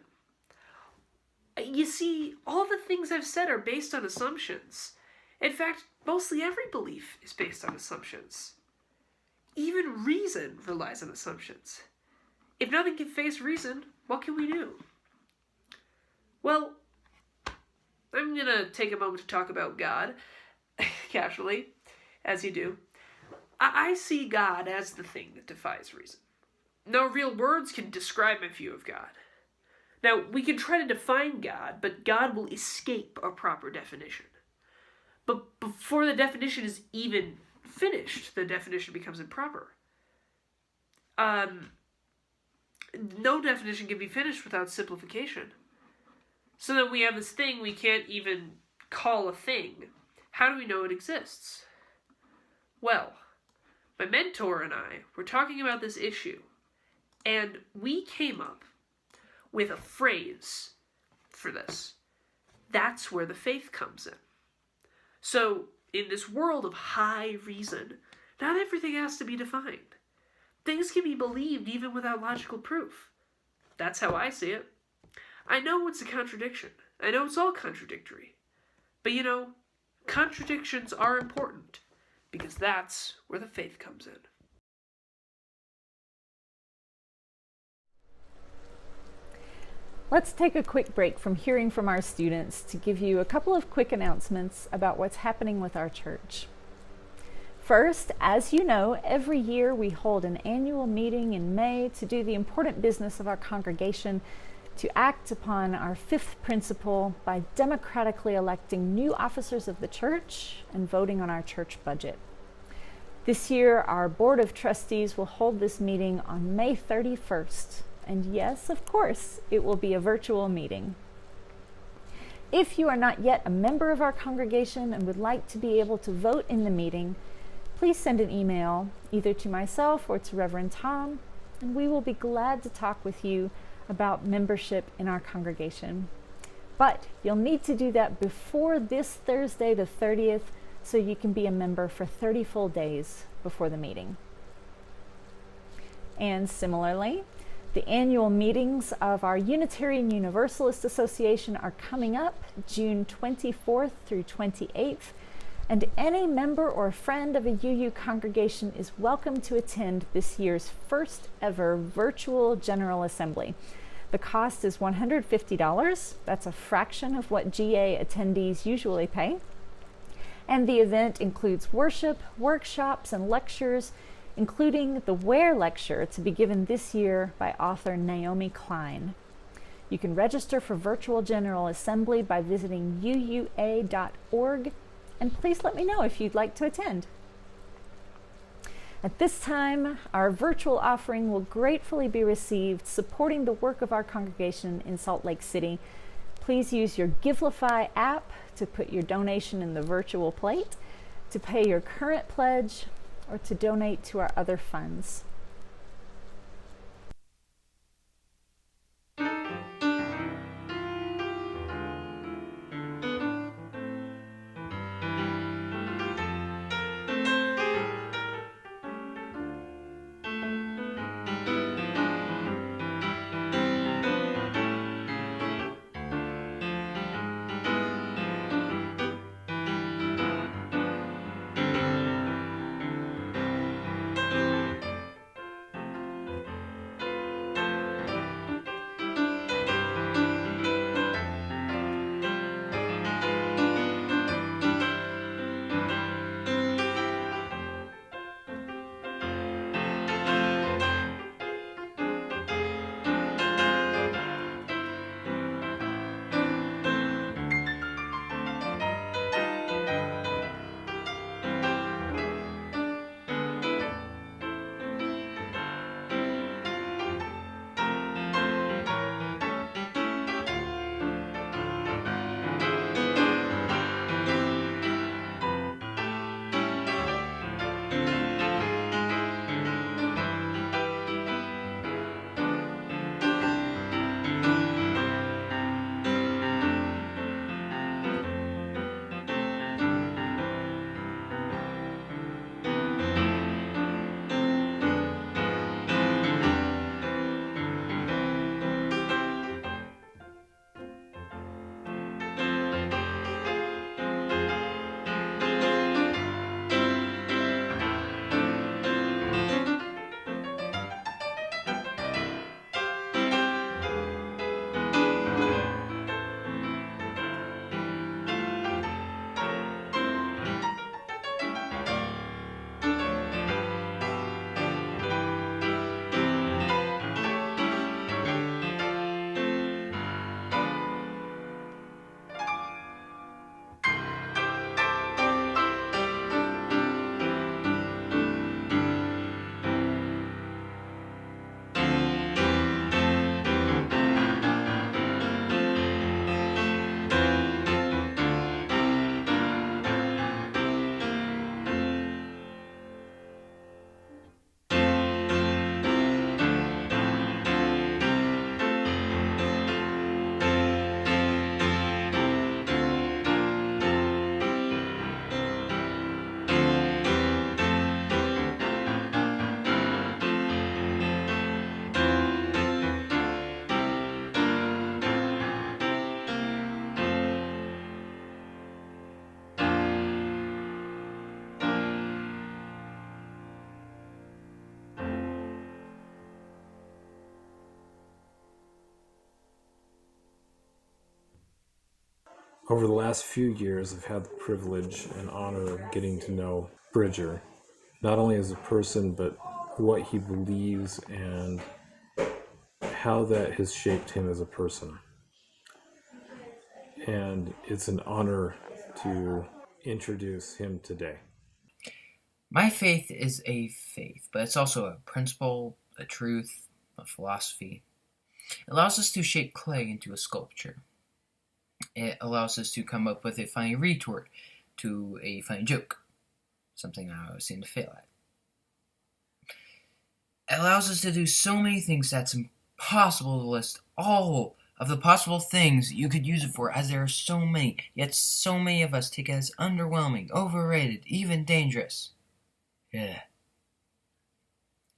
You see, all the things I've said are based on assumptions. In fact, mostly every belief is based on assumptions. Even reason relies on assumptions. If nothing can face reason, what can we do? Well, I'm going to take a moment to talk about God, casually, as you do. I see God as the thing that defies reason. No real words can describe my view of God. Now, we can try to define God, but God will escape a proper definition. But before the definition is even finished, the definition becomes improper. No definition can be finished without simplification. So then we have this thing we can't even call a thing. How do we know it exists? Well, my mentor and I were talking about this issue, and we came up with a phrase for this. That's where the faith comes in. So, in this world of high reason, not everything has to be defined. Things can be believed even without logical proof. That's how I see it. I know it's a contradiction. I know it's all contradictory. But you know, contradictions are important, because that's where the faith comes in. Let's take a quick break from hearing from our students to give you a couple of quick announcements about what's happening with our church. First, as you know, every year we hold an annual meeting in May to do the important business of our congregation, to act upon our fifth principle by democratically electing new officers of the church and voting on our church budget. This year, our Board of Trustees will hold this meeting on May 31st. And yes, of course, it will be a virtual meeting. If you are not yet a member of our congregation and would like to be able to vote in the meeting, please send an email either to myself or to Reverend Tom, and we will be glad to talk with you about membership in our congregation. But you'll need to do that before this Thursday, the 30th, so you can be a member for 30 full days before the meeting. And similarly, the annual meetings of our Unitarian Universalist Association are coming up June 24th through 28th, and any member or friend of a UU congregation is welcome to attend this year's first ever virtual General Assembly. The cost is $150. That's a fraction of what GA attendees usually pay. And the event includes worship, workshops, and lectures, including the Where lecture to be given this year by author Naomi Klein. You can register for Virtual General Assembly by visiting uua.org, and please let me know if you'd like to attend. At this time, our virtual offering will gratefully be received supporting the work of our congregation in Salt Lake City. Please use your Givelify app to put your donation in the virtual plate, to pay your current pledge, or to donate to our other funds. Over the last few years, I've had the privilege and honor of getting to know Bridger, not only as a person, but what he believes and how that has shaped him as a person. And it's an honor to introduce him today. My faith is a faith, but it's also a principle, a truth, a philosophy. It allows us to shape clay into a sculpture. It allows us to come up with a funny retort to a funny joke, something I always seem to fail at. It allows us to do so many things that's impossible to list all of the possible things you could use it for, as there are so many, yet so many of us take it as underwhelming, overrated, even dangerous. Yeah.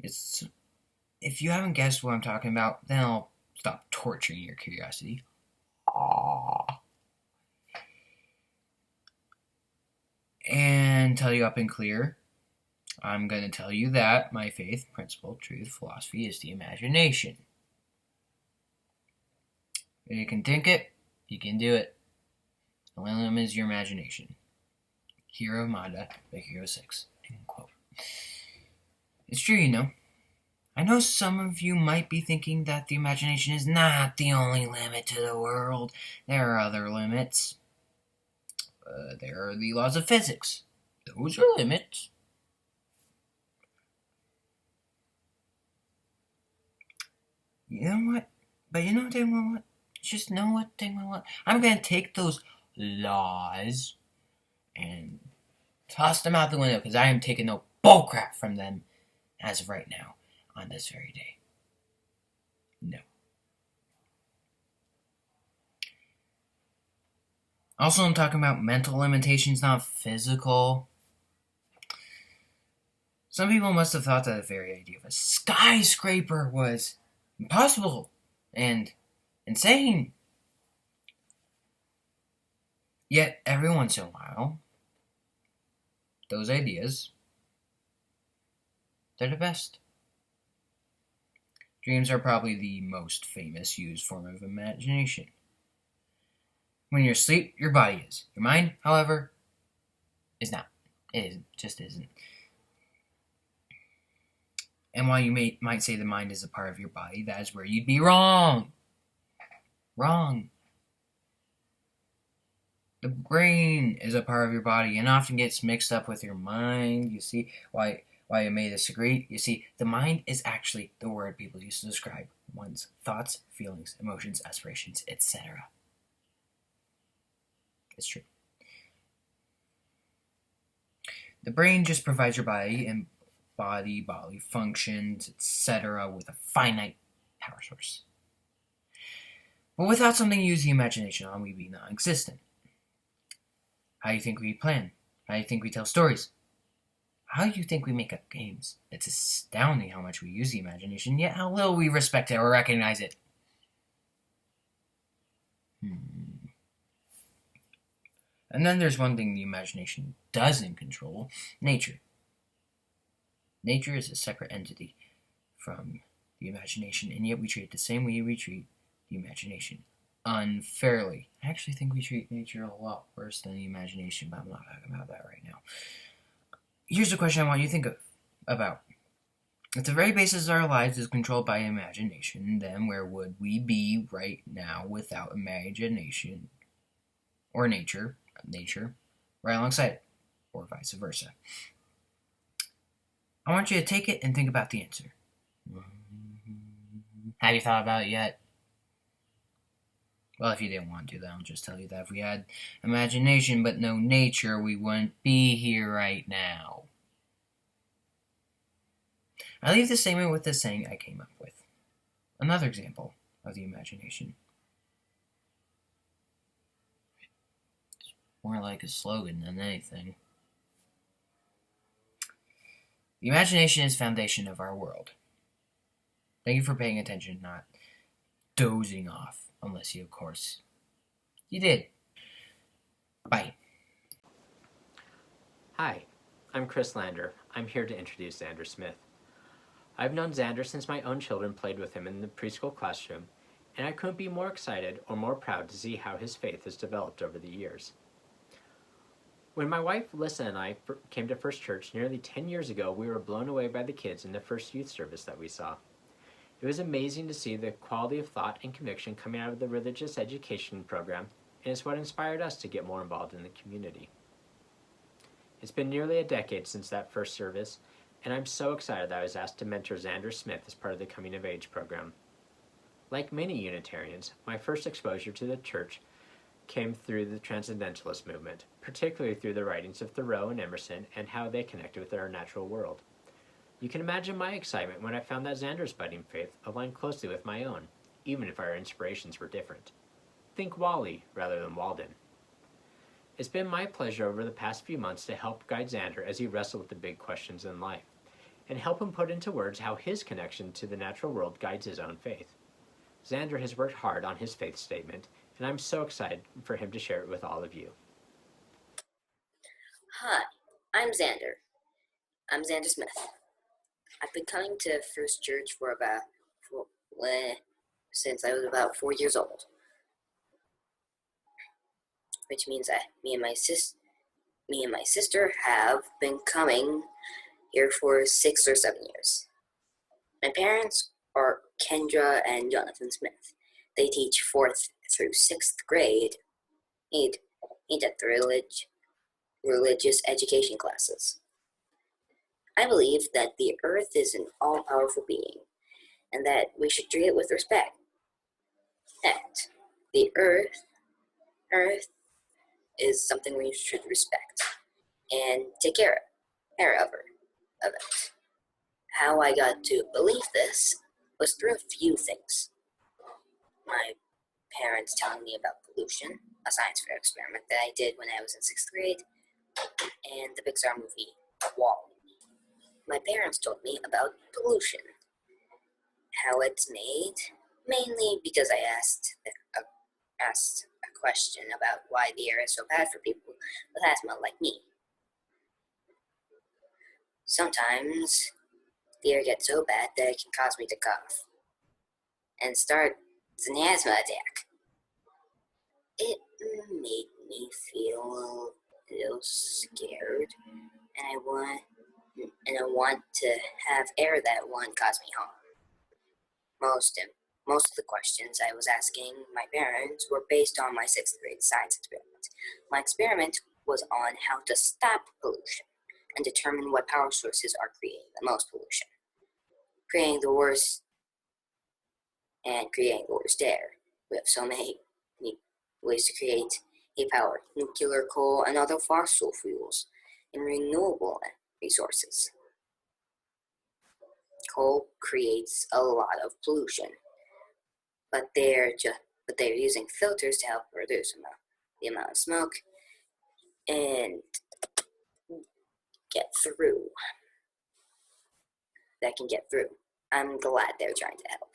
If you haven't guessed what I'm talking about, then I'll stop torturing your curiosity. Aww. And tell you up and clear, I'm going to tell you that my faith, principle, truth, philosophy is the imagination. If you can think it, you can do it. The only limit is your imagination. Hero Mada by Hero 6. End quote. It's true, you know. I know some of you might be thinking that the imagination is not the only limit to the world. There are other limits. There are the laws of physics. Those are limits. You know what? But you know what? Just know what, what? I'm going to take those laws and toss them out the window, because I am taking no bullcrap from them as of right now, on this very day. No. Also, I'm talking about mental limitations, not physical. Some people must have thought that the very idea of a skyscraper was impossible and insane. Yet, every once in a while, those ideas, they're the best. Dreams are probably the most famous used form of imagination. When you're asleep, your body is. Your mind, however, is not. It just isn't. And while you might say the mind is a part of your body, that is where you'd be wrong. Wrong. The brain is a part of your body and often gets mixed up with your mind. You see why you may disagree. You see, the mind is actually the word people use to describe one's thoughts, feelings, emotions, aspirations, etc. It's true. The brain just provides your body and bodily functions, etc. with a finite power source. But without something to use the imagination on, we'd be non-existent. How do you think we plan? How do you think we tell stories? How do you think we make up games? It's astounding how much we use the imagination, yet how little we respect it or recognize it. And then there's one thing the imagination doesn't control: nature. Nature is a separate entity from the imagination, and yet we treat it the same way we treat the imagination. Unfairly. I actually think we treat nature a lot worse than the imagination, but I'm not talking about that right now. Here's the question I want you to think about. If the very basis of our lives is controlled by imagination, then where would we be right now without imagination or nature right alongside it, or vice versa? I want you to take it and think about the answer. Have you thought about it yet? Well, if you didn't want to, then I'll just tell you that if we had imagination but no nature, we wouldn't be here right now. I leave this statement with this saying I came up with. Another example of the imagination. It's more like a slogan than anything. The imagination is the foundation of our world. Thank you for paying attention, not dozing off. Unless you, of course, you did. Bye. Hi, I'm Chris Lander. I'm here to introduce Xander Smith. I've known Xander since my own children played with him in the preschool classroom, and I couldn't be more excited or more proud to see how his faith has developed over the years. When my wife, Lissa, and I came to First Church nearly 10 years ago, we were blown away by the kids in the first youth service that we saw. It was amazing to see the quality of thought and conviction coming out of the religious education program, and it's what inspired us to get more involved in the community. It's been nearly a decade since that first service, and I'm so excited that I was asked to mentor Xander Smith as part of the Coming of Age program. Like many Unitarians, my first exposure to the church came through the Transcendentalist movement, particularly through the writings of Thoreau and Emerson and how they connected with our natural world. You can imagine my excitement when I found that Xander's budding faith aligned closely with my own, even if our inspirations were different. Think Wally rather than Walden. It's been my pleasure over the past few months to help guide Xander as he wrestled with the big questions in life, and help him put into words how his connection to the natural world guides his own faith. Xander has worked hard on his faith statement, and I'm so excited for him to share it with all of you. Hi, I'm Xander. I'm Xander Smith. I've been coming to First Church since I was about 4 years old, which means that me and my sister have been coming here for 6 or 7 years. My parents are Kendra and Jonathan Smith. They teach 4th through 6th grade at the religious education classes. I believe that the earth is an all-powerful being, and that we should treat it with respect. That the earth is something we should respect and take care of it. How I got to believe this was through a few things. My parents telling me about pollution, a science fair experiment that I did when I was in 6th grade, and the Pixar movie Wall. My parents told me about pollution, how it's made, mainly because I asked a question about why the air is so bad for people with asthma like me. Sometimes the air gets so bad that it can cause me to cough and start an asthma attack. It made me feel a little scared, and I want to have air that won't cause me harm. Most of the questions I was asking my parents were based on my 6th grade science experiment. My experiment was on how to stop pollution and determine what power sources are creating the most pollution, creating the worst air. We have so many ways to create power: nuclear, coal, and other fossil fuels, and renewable resources. Coal creates a lot of pollution, but they're using filters to help reduce the amount of smoke and that can get through. I'm glad they're trying to help.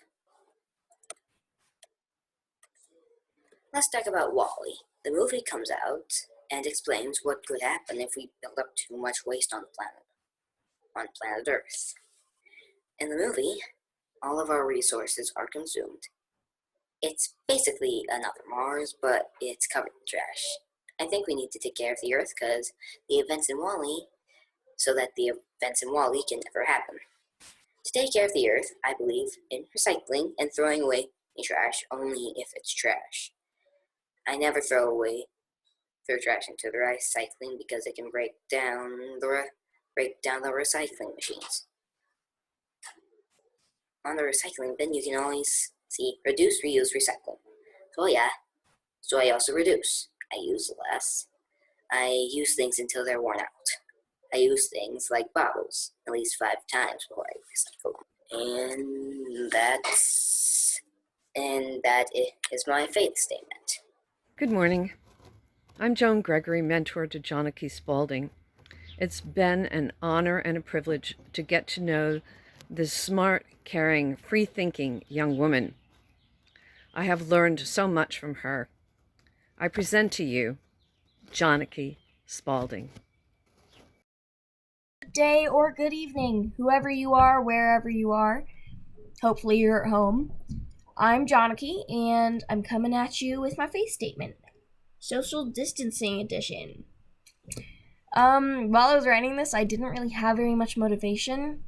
Let's talk about WALL-E. The movie comes out and explains what could happen if we build up too much waste on planet Earth. In the movie, all of our resources are consumed. It's basically another Mars, but it's covered in trash. I think we need to take care of the Earth because the events in WALL-E, so that the events in WALL-E can never happen. To take care of the Earth, I believe in recycling and throwing away trash only if it's trash. I never throw trash into the recycling because it can break down the recycling machines. On the recycling bin, you can always see reduce, reuse, recycle. So I also reduce. I use less. I use things until they're worn out. I use things like bottles at least 5 times before I recycle them. And that is my faith statement. Good morning. I'm Joan Gregory, mentor to Jonaki Spalding. It's been an honor and a privilege to get to know this smart, caring, free-thinking young woman. I have learned so much from her. I present to you Jonaki Spalding. Good day or good evening, whoever you are, wherever you are. Hopefully you're at home. I'm Jonaki, and I'm coming at you with my faith statement. Social distancing edition. While I was writing this, I didn't really have very much motivation.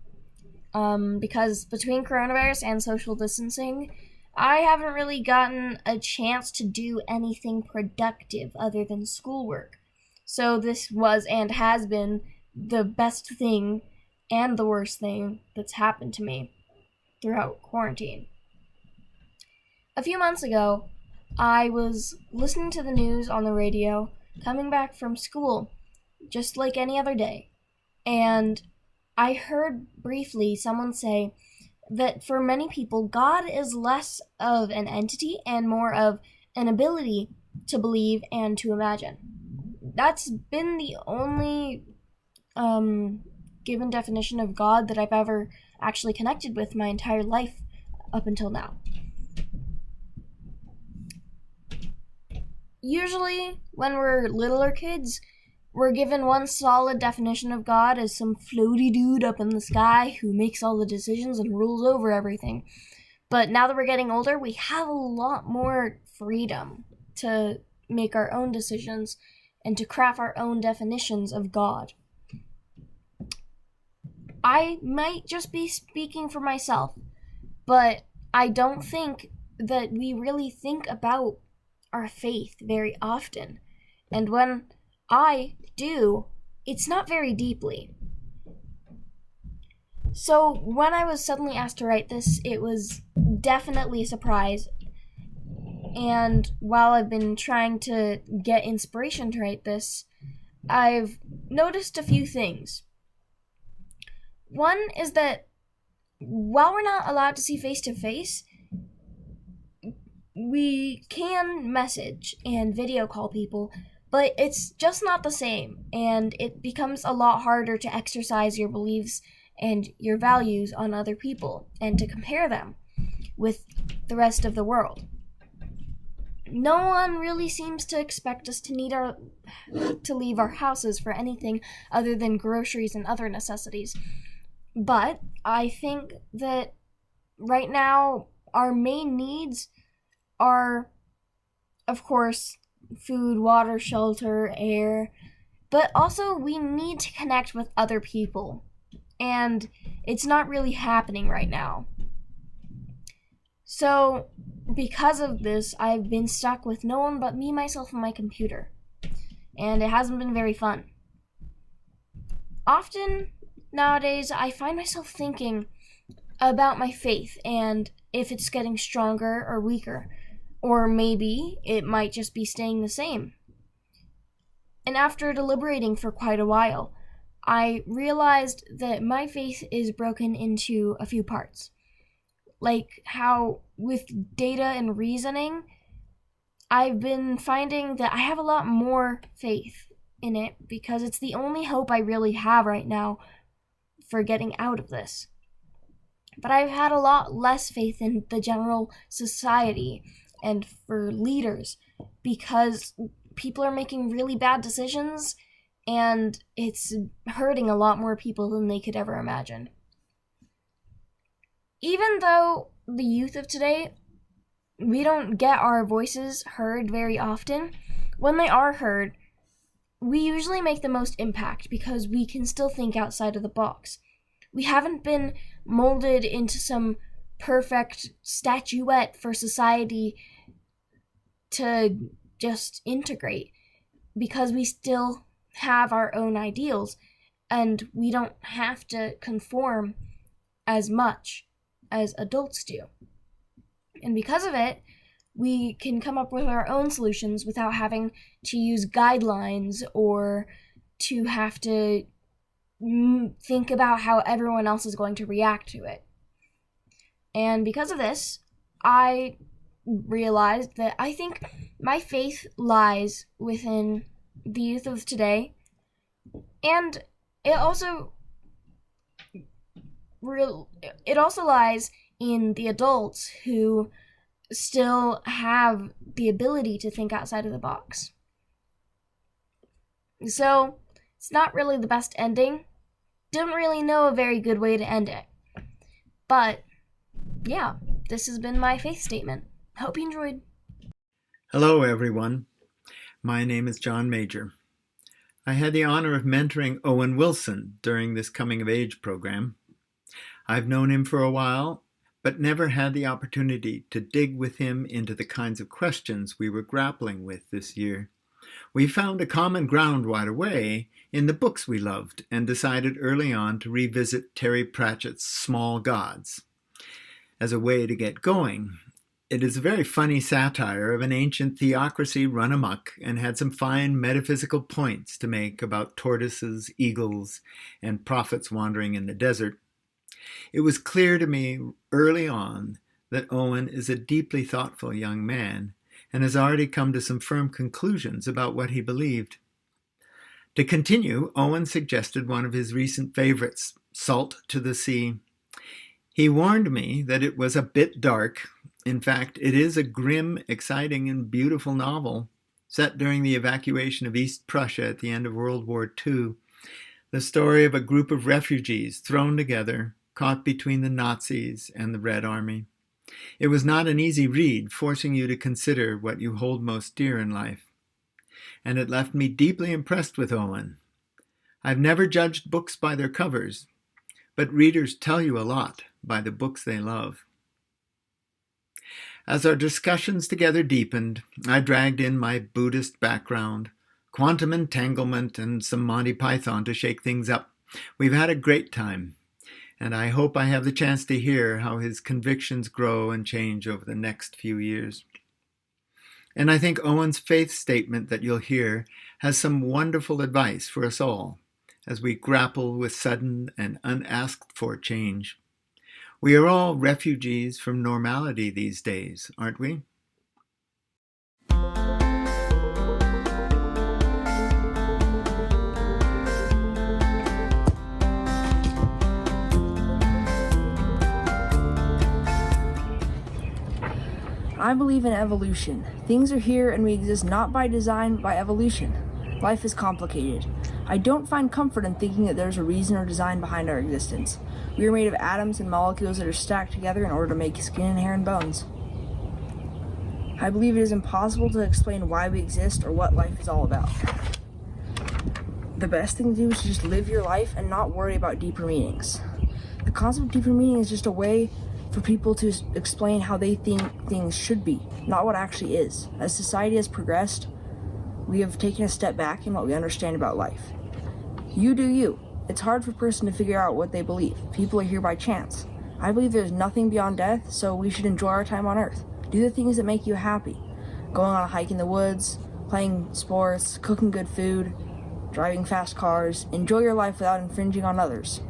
because between coronavirus and social distancing, I haven't really gotten a chance to do anything productive other than schoolwork. So this was and has been the best thing and the worst thing that's happened to me throughout quarantine. A few months ago, I was listening to the news on the radio, coming back from school, just like any other day, and I heard briefly someone say that for many people, God is less of an entity and more of an ability to believe and to imagine. That's been the only given definition of God that I've ever actually connected with my entire life up until now. Usually, when we're littler kids, we're given one solid definition of God as some floaty dude up in the sky who makes all the decisions and rules over everything. But now that we're getting older, we have a lot more freedom to make our own decisions and to craft our own definitions of God. I might just be speaking for myself, but I don't think that we really think about our faith very often. And when I do, it's not very deeply. So when I was suddenly asked to write this, it was definitely a surprise. And while I've been trying to get inspiration to write this, I've noticed a few things. One is that while we're not allowed to see face to face, we can message and video call people, but it's just not the same, and it becomes a lot harder to exercise your beliefs and your values on other people and to compare them with the rest of the world. No one really seems to expect us to leave our houses for anything other than groceries and other necessities. But I think that right now our main needs are, of course, food, water, shelter, air, but also we need to connect with other people, and it's not really happening right now. So, because of this, I've been stuck with no one but me, myself, and my computer, and it hasn't been very fun. Often, nowadays, I find myself thinking about my faith and if it's getting stronger or weaker, or maybe it might just be staying the same. And after deliberating for quite a while, I realized that my faith is broken into a few parts. Like how with data and reasoning, I've been finding that I have a lot more faith in it because it's the only hope I really have right now for getting out of this. But I've had a lot less faith in the general society and for leaders because people are making really bad decisions and it's hurting a lot more people than they could ever imagine. Even though the youth of today, we don't get our voices heard very often, when they are heard, we usually make the most impact because we can still think outside of the box. We haven't been molded into some perfect statuette for society to just integrate because we still have our own ideals and we don't have to conform as much as adults do. And because of it, we can come up with our own solutions without having to use guidelines or to have to think about how everyone else is going to react to it. And because of this, I realized that I think my faith lies within the youth of today, and it also lies in the adults who still have the ability to think outside of the box. So, it's not really the best ending. Don't really know a very good way to end it. But, yeah, this has been my faith statement. Hope you enjoyed. Hello, everyone. My name is John Major. I had the honor of mentoring Owen Wilson during this coming of age program. I've known him for a while, but never had the opportunity to dig with him into the kinds of questions we were grappling with this year. We found a common ground right away in the books we loved and decided early on to revisit Terry Pratchett's Small Gods. As a way to get going, it is a very funny satire of an ancient theocracy run amok and had some fine metaphysical points to make about tortoises, eagles, and prophets wandering in the desert. It was clear to me early on that Owen is a deeply thoughtful young man and has already come to some firm conclusions about what he believed. To continue, Owen suggested one of his recent favorites, Salt to the Sea. He warned me that it was a bit dark. In fact, it is a grim, exciting, and beautiful novel set during the evacuation of East Prussia at the end of World War II, the story of a group of refugees thrown together, caught between the Nazis and the Red Army. It was not an easy read, forcing you to consider what you hold most dear in life. And it left me deeply impressed with Owen. I've never judged books by their covers, but readers tell you a lot by the books they love. As our discussions together deepened, I dragged in my Buddhist background, quantum entanglement, and some Monty Python to shake things up. We've had a great time, and I hope I have the chance to hear how his convictions grow and change over the next few years. And I think Owen's faith statement that you'll hear has some wonderful advice for us all as we grapple with sudden and unasked for change. We are all refugees from normality these days, aren't we? I believe in evolution. Things are here and we exist not by design, but by evolution. Life is complicated. I don't find comfort in thinking that there's a reason or design behind our existence. We are made of atoms and molecules that are stacked together in order to make skin and hair and bones. I believe it is impossible to explain why we exist or what life is all about. The best thing to do is to just live your life and not worry about deeper meanings. The concept of deeper meaning is just a way for people to explain how they think things should be, not what actually is. As society has progressed, we have taken a step back in what we understand about life. You do you. It's hard for a person to figure out what they believe. People are here by chance. I believe there's nothing beyond death, so we should enjoy our time on Earth. Do the things that make you happy. Going on a hike in the woods, playing sports, cooking good food, driving fast cars. Enjoy your life without infringing on others.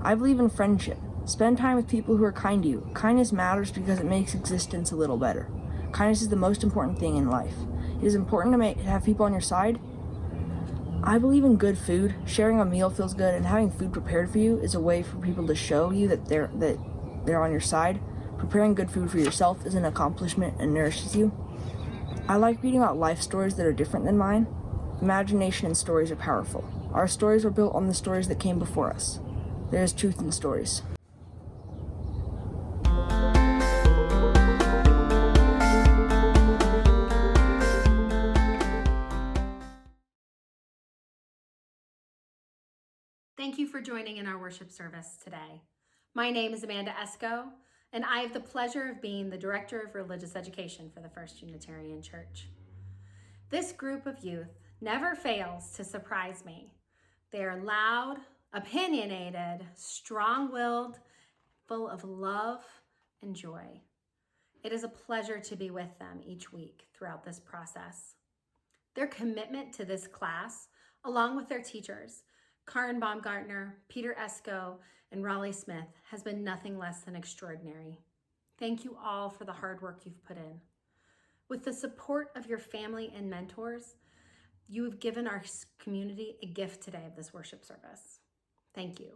I believe in friendship. Spend time with people who are kind to you. Kindness matters because it makes existence a little better. Kindness is the most important thing in life. It is important to have people on your side. I believe in good food. Sharing a meal feels good, and having food prepared for you is a way for people to show you that they're on your side. Preparing good food for yourself is an accomplishment and nourishes you. I like reading about life stories that are different than mine. Imagination and stories are powerful. Our stories were built on the stories that came before us. There is truth in stories. Thank you for joining in our worship service today. My name is Amanda Esko, and I have the pleasure of being the Director of Religious Education for the First Unitarian Church. This group of youth never fails to surprise me. They are loud, opinionated, strong-willed, full of love and joy. It is a pleasure to be with them each week throughout this process. Their commitment to this class, along with their teachers, Karen Baumgartner, Peter Esko, and Raleigh Smith, has been nothing less than extraordinary. Thank you all for the hard work you've put in. With the support of your family and mentors, you have given our community a gift today of this worship service. Thank you.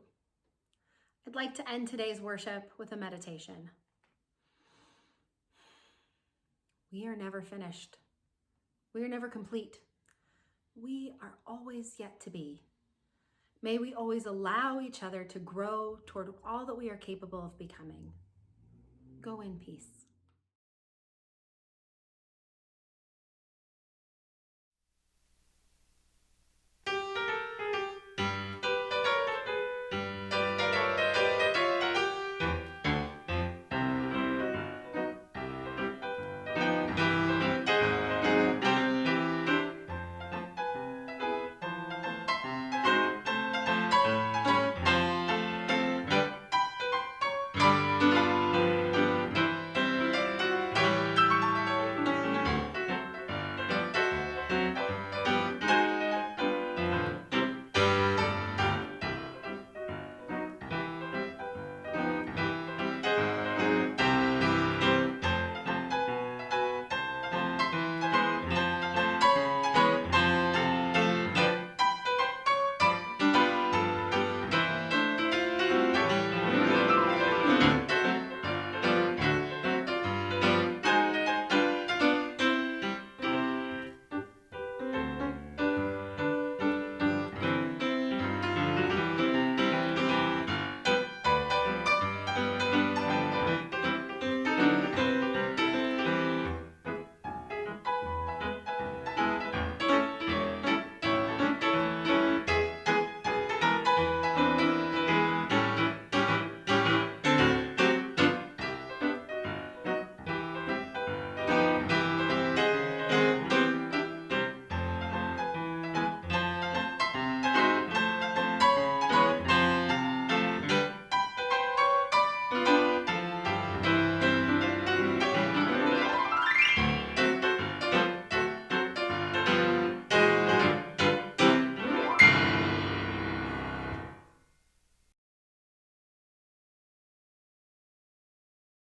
I'd like to end today's worship with a meditation. We are never finished. We are never complete. We are always yet to be. May we always allow each other to grow toward all that we are capable of becoming. Go in peace.